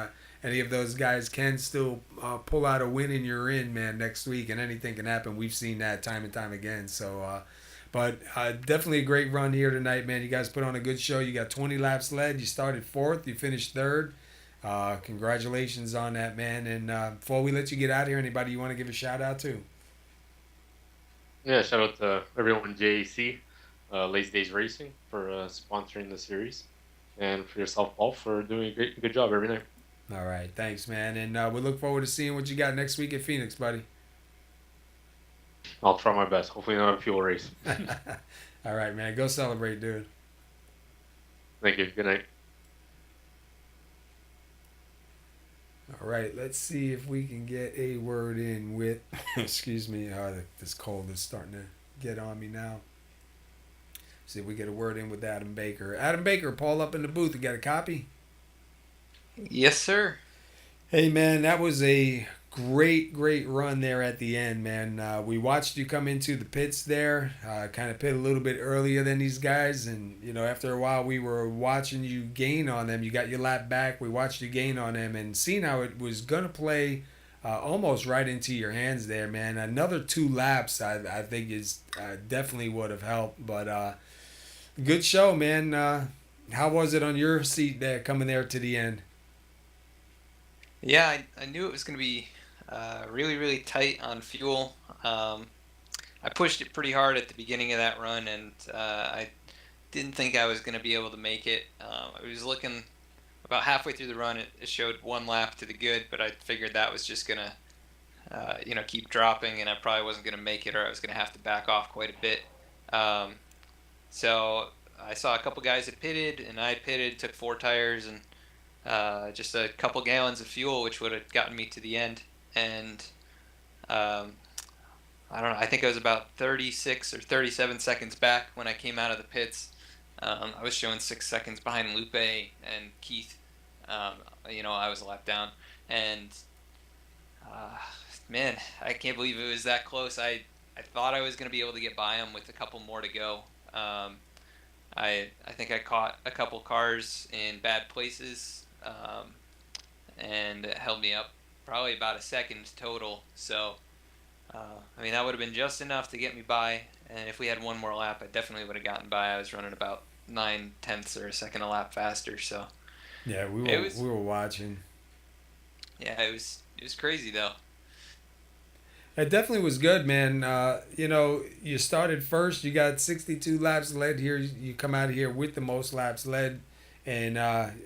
any of those guys can still pull out a win and you're in, man, next week, and anything can happen. We've seen that time and time again. So, but definitely a great run here tonight, man. You guys put on a good show. You got 20 laps led. You started fourth. You finished third. Congratulations on that, man. And before we let you get out of here, anybody you want to give a shout out to? Yeah, shout out to everyone in JAC, DAYZ Racing for sponsoring the series, and for yourself, Paul, for doing a good job every night. All right, thanks, man. And we look forward to seeing what you got next week at Phoenix, buddy. I'll try my best. Hopefully not a fuel race. All right, man. Go celebrate, dude. Thank you. Good night. All right, let's see if we can get a word in with, excuse me, this cold is starting to get on me now. See if we get a word in with Adam Baker. Adam Baker, Paul up in the booth. You got a copy? Yes, sir. Hey, man, that was a great run there at the end, man. We watched you come into the pits there, kind of pit a little bit earlier than these guys, and after a while we were watching you gain on them. You got your lap back. We watched you gain on them, and seeing how it was gonna play almost right into your hands there, man. Another 2 laps, I think is definitely would have helped, but good show, man. How was it on your seat there, coming there to the end? Yeah, I knew it was going to be really tight on fuel. I pushed it pretty hard at the beginning of that run, and I didn't think I was going to be able to make it. I was looking about halfway through the run. It showed 1 lap to the good, but I figured that was just going to, keep dropping, and I probably wasn't going to make it, or I was going to have to back off quite a bit. So I saw a couple guys that pitted, and I pitted, took 4 tires, and just a couple gallons of fuel, which would have gotten me to the end. And I don't know, I think I was about 36 or 37 seconds back when I came out of the pits. I was showing 6 seconds behind Lupe and Keith. I was a lap down. And man, I can't believe it was that close. I thought I was going to be able to get by him with a couple more to go. I think I caught a couple cars in bad places, and it held me up probably about a second total. So, that would have been just enough to get me by. And if we had one more lap, I definitely would have gotten by. I was running about 9/10 or a second a lap faster. So yeah, we were watching. Yeah, it was crazy though. It definitely was good, man. You started first. You got 62 laps led here. You come out of here with the most laps led, and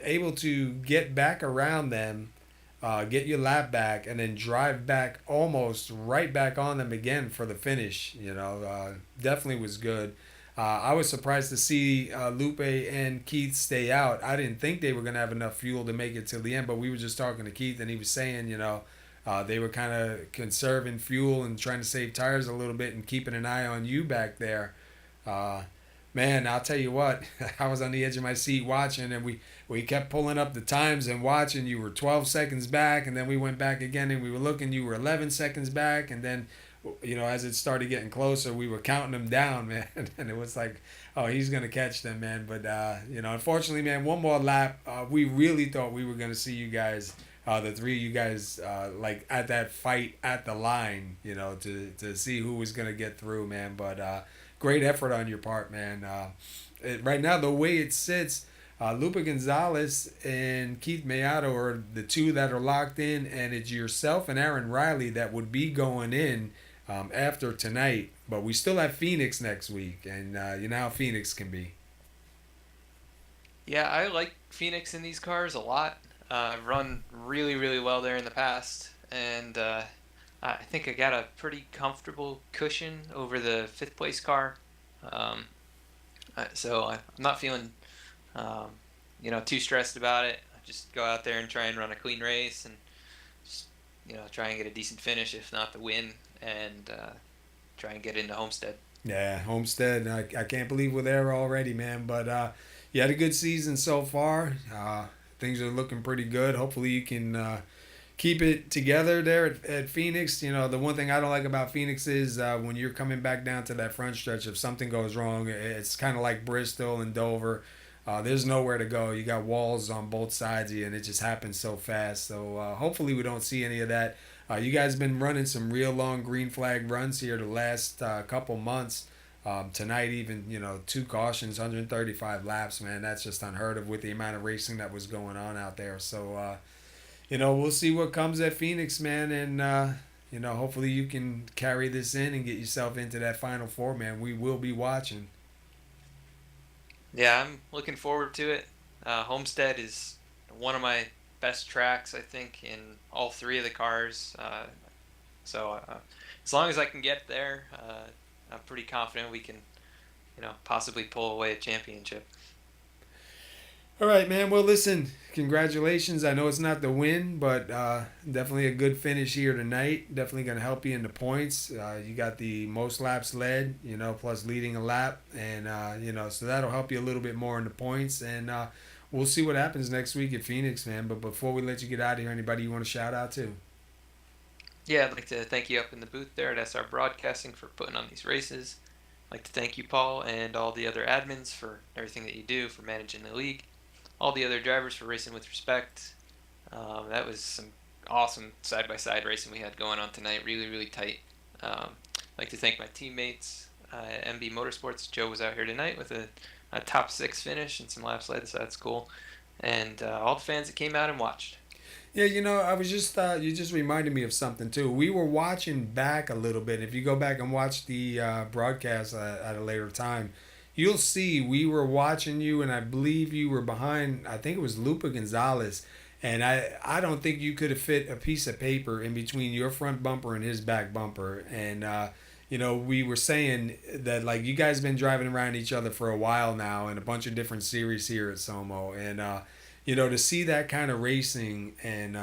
able to get back around them, get your lap back, and then drive back almost right back on them again for the finish. Definitely was good. I was surprised to see Lupe and Keith stay out. I didn't think they were going to have enough fuel to make it till the end, but we were just talking to Keith, and he was saying, they were kind of conserving fuel and trying to save tires a little bit and keeping an eye on you back there. Man, I'll tell you what, I was on the edge of my seat watching, and we kept pulling up the times and watching. You were 12 seconds back, and then we went back again, and we were looking. You were 11 seconds back, and then, as it started getting closer, we were counting them down, man. And it was like, oh, he's going to catch them, man. But, unfortunately, man, one more lap. We really thought we were going to see you guys the three of you guys like at that fight at the line, to see who was gonna get through, man. But great effort on your part, man. Right now, the way it sits, Lupa Gonzalez and Keith Maiato are the two that are locked in, and it's yourself and Aaron Riley that would be going in after tonight. But we still have Phoenix next week, and you know how Phoenix can be. Yeah, I like Phoenix in these cars a lot. I've run really, really well there in the past, and I think I got a pretty comfortable cushion over the fifth place car. Um, so I'm not feeling, um, too stressed about it. I just go out there and try and run a clean race, and just, try and get a decent finish, if not the win, and try and get into Homestead. Yeah, Homestead. I can't believe we're there already, man. But you had a good season so far. Things are looking pretty good. Hopefully, you can keep it together there at Phoenix. The one thing I don't like about Phoenix is when you're coming back down to that front stretch, if something goes wrong, it's kind of like Bristol and Dover. There's nowhere to go. You got walls on both sides of you, and it just happens so fast. So hopefully we don't see any of that. You guys been running some real long green flag runs here the last couple months. Tonight, even 2 cautions, 135 laps, man. That's just unheard of with the amount of racing that was going on out there. So we'll see what comes at Phoenix, man, and hopefully you can carry this in and get yourself into that Final Four, man. We will be watching. Yeah, I'm looking forward to it. Homestead is one of my best tracks, I think, in all three of the cars. So as long as I can get there, I'm pretty confident we can, possibly pull away a championship. All right, man. Well, listen, congratulations. I know it's not the win, but definitely a good finish here tonight. Definitely going to help you in the points. You got the most laps led, plus leading a lap. And, so that'll help you a little bit more in the points. And we'll see what happens next week at Phoenix, man. But before we let you get out of here, anybody you want to shout out to? Yeah, I'd like to thank you up in the booth there at SR Broadcasting for putting on these races. I'd like to thank you, Paul, and all the other admins for everything that you do for managing the league. All the other drivers for racing with respect. That was some awesome side-by-side racing we had going on tonight. Really, really tight. I'd like to thank my teammates at MB Motorsports. Joe was out here tonight with a top 6 finish and some laps led, so that's cool. And all the fans that came out and watched. Yeah, I was just you just reminded me of something too. We were watching back a little bit. If you go back and watch the broadcast at a later time, you'll see we were watching you, and I believe you were behind. I think it was Lupa Gonzalez, and I don't think you could have fit a piece of paper in between your front bumper and his back bumper. And we were saying that like you guys been driving around each other for a while now, in a bunch of different series here at SoMo, and to see that kind of racing and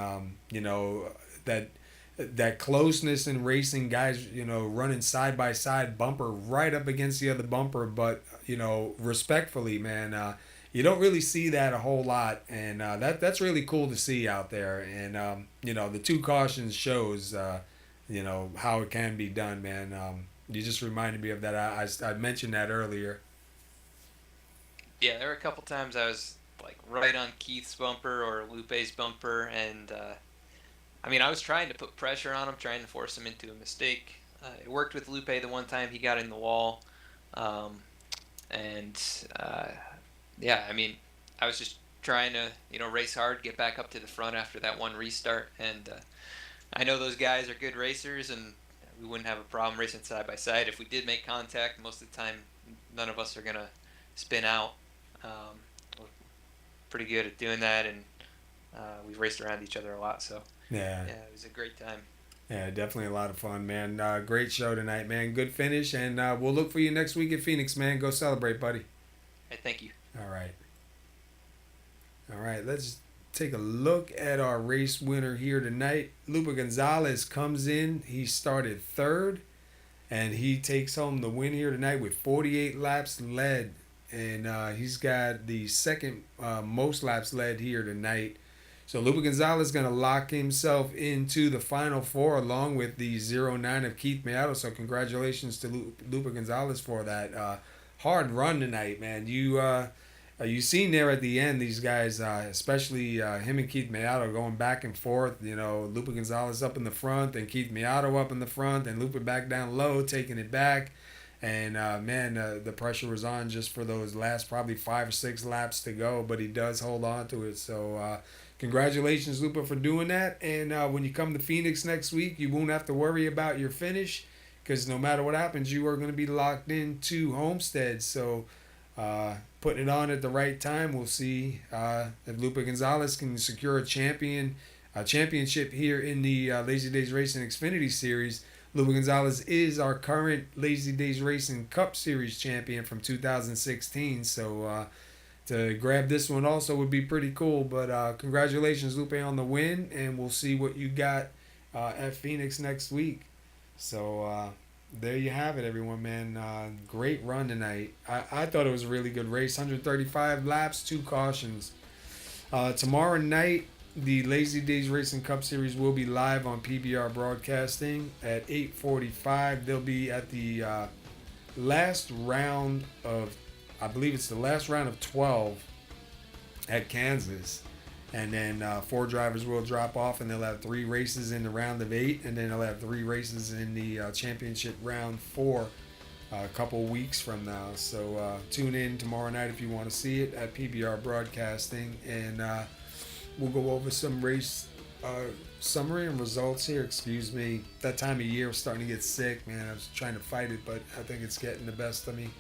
that closeness in racing, guys, running side by side, bumper right up against the other bumper, but respectfully, man, you don't really see that a whole lot, and that's really cool to see out there. And the 2 cautions shows how it can be done, man. You just reminded me of that. I mentioned that earlier. Yeah, there were a couple times I was like right on Keith's bumper or Lupe's bumper, and I was trying to put pressure on him, trying to force him into a mistake. It worked with Lupe the one time he got in the wall, and I was just trying to race hard, get back up to the front after that one restart, and I know those guys are good racers, and we wouldn't have a problem racing side by side. If we did make contact, most of the time none of us are gonna spin out. We're pretty good at doing that, and we've raced around each other a lot, so yeah, it was a great time. Yeah, definitely a lot of fun, man. Great show tonight, man. Good finish, and we'll look for you next week at Phoenix, man. Go celebrate, buddy. Hey, thank you. All right, let's take a look at our race winner here tonight. Lupa Gonzalez comes in. He started 3rd, and he takes home the win here tonight with 48 laps led. And he's got the 2nd most laps led here tonight. So Lupa Gonzalez is going to lock himself into the Final Four along with the 09 of Keith Maiato. So congratulations to Lupa Gonzalez for that hard run tonight, man. You You seen there at the end these guys, especially him and Keith Maiato going back and forth. You know, Lupe Gonzalez up in the front, and Keith Maiato up in the front, and Lupe back down low, taking it back. And man, the pressure was on just for those last probably 5 or 6 laps to go, but he does hold on to it. So congratulations, Lupe, for doing that. And when you come to Phoenix next week, you won't have to worry about your finish because no matter what happens, you are going to be locked into Homestead. So putting it on at the right time, we'll see if Lupe Gonzalez can secure a championship here in the Lazy Days Racing Xfinity Series. Lupe Gonzalez is our current Lazy Days Racing Cup Series champion from 2016. So to grab this one also would be pretty cool. But congratulations, Lupe, on the win, and we'll see what you got at Phoenix next week. So there you have it, everyone, man. Great run tonight. I thought it was a really good race. 135 laps, 2 cautions. Tomorrow night, the Lazy Days Racing Cup Series will be live on PBR Broadcasting at 8:45. They'll be at the last round of, I believe it's the last round of 12 at Kansas. And then 4 drivers will drop off, and they'll have 3 races in the round of 8, and then they'll have 3 races in the championship round 4 a couple weeks from now. So tune in tomorrow night if you want to see it at PBR Broadcasting, and we'll go over some race summary and results here. Excuse me. That time of year, I'm starting to get sick, man. I was trying to fight it, but I think it's getting the best of me.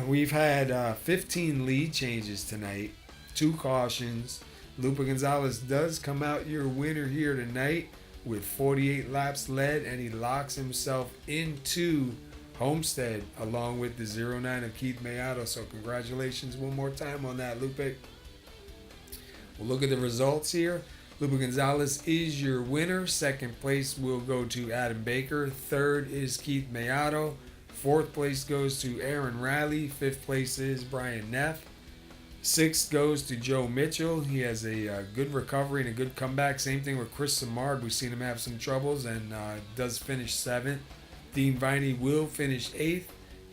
We've had 15 lead changes tonight, 2 cautions. Lupe Gonzalez does come out your winner here tonight with 48 laps led, and he locks himself into Homestead along with the 09 of Keith Maiato. So congratulations one more time on that, Lupe. We'll look at the results here. Lupe Gonzalez is your winner. Second place will go to Adam Baker. Third is Keith Maiato. Fourth place goes to Aaron Riley. Fifth place is Brian Neff. Sixth goes to Joe Mitchell. He has a good recovery and a good comeback. Same thing with Chris Samard. We've seen him have some troubles and does finish 7th. Dean Viney will finish 8th.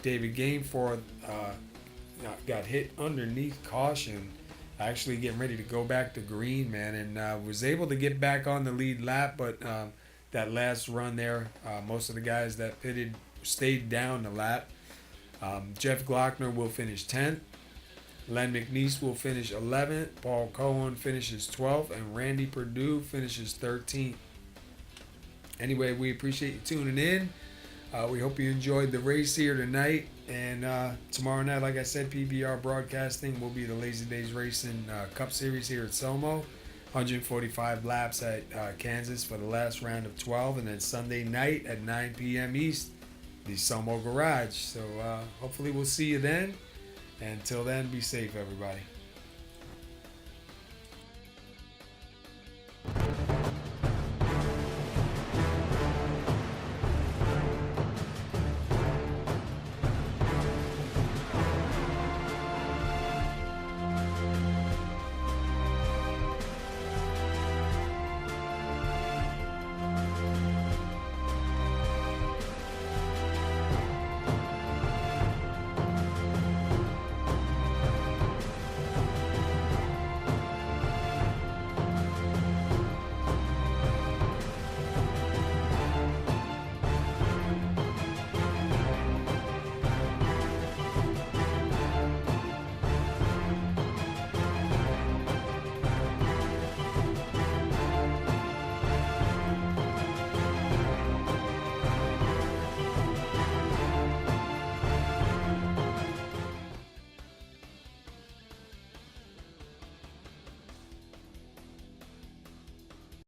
David Gameforth got hit underneath caution, actually getting ready to go back to green, man, and was able to get back on the lead lap, but that last run there, most of the guys that pitted stayed down the lap. Jeff Glockner will finish 10th. Len McNeese will finish 11th. Paul Cohen finishes 12th. And Randy Perdue finishes 13th. Anyway, we appreciate you tuning in. We hope you enjoyed the race here tonight. And tomorrow night, like I said, PBR Broadcasting will be the Lazy Days Racing Cup Series here at SoMo. 145 laps at Kansas for the last round of 12. And then Sunday night at 9 p.m. East, the SoMo Garage. So hopefully we'll see you then. Until then, be safe, everybody.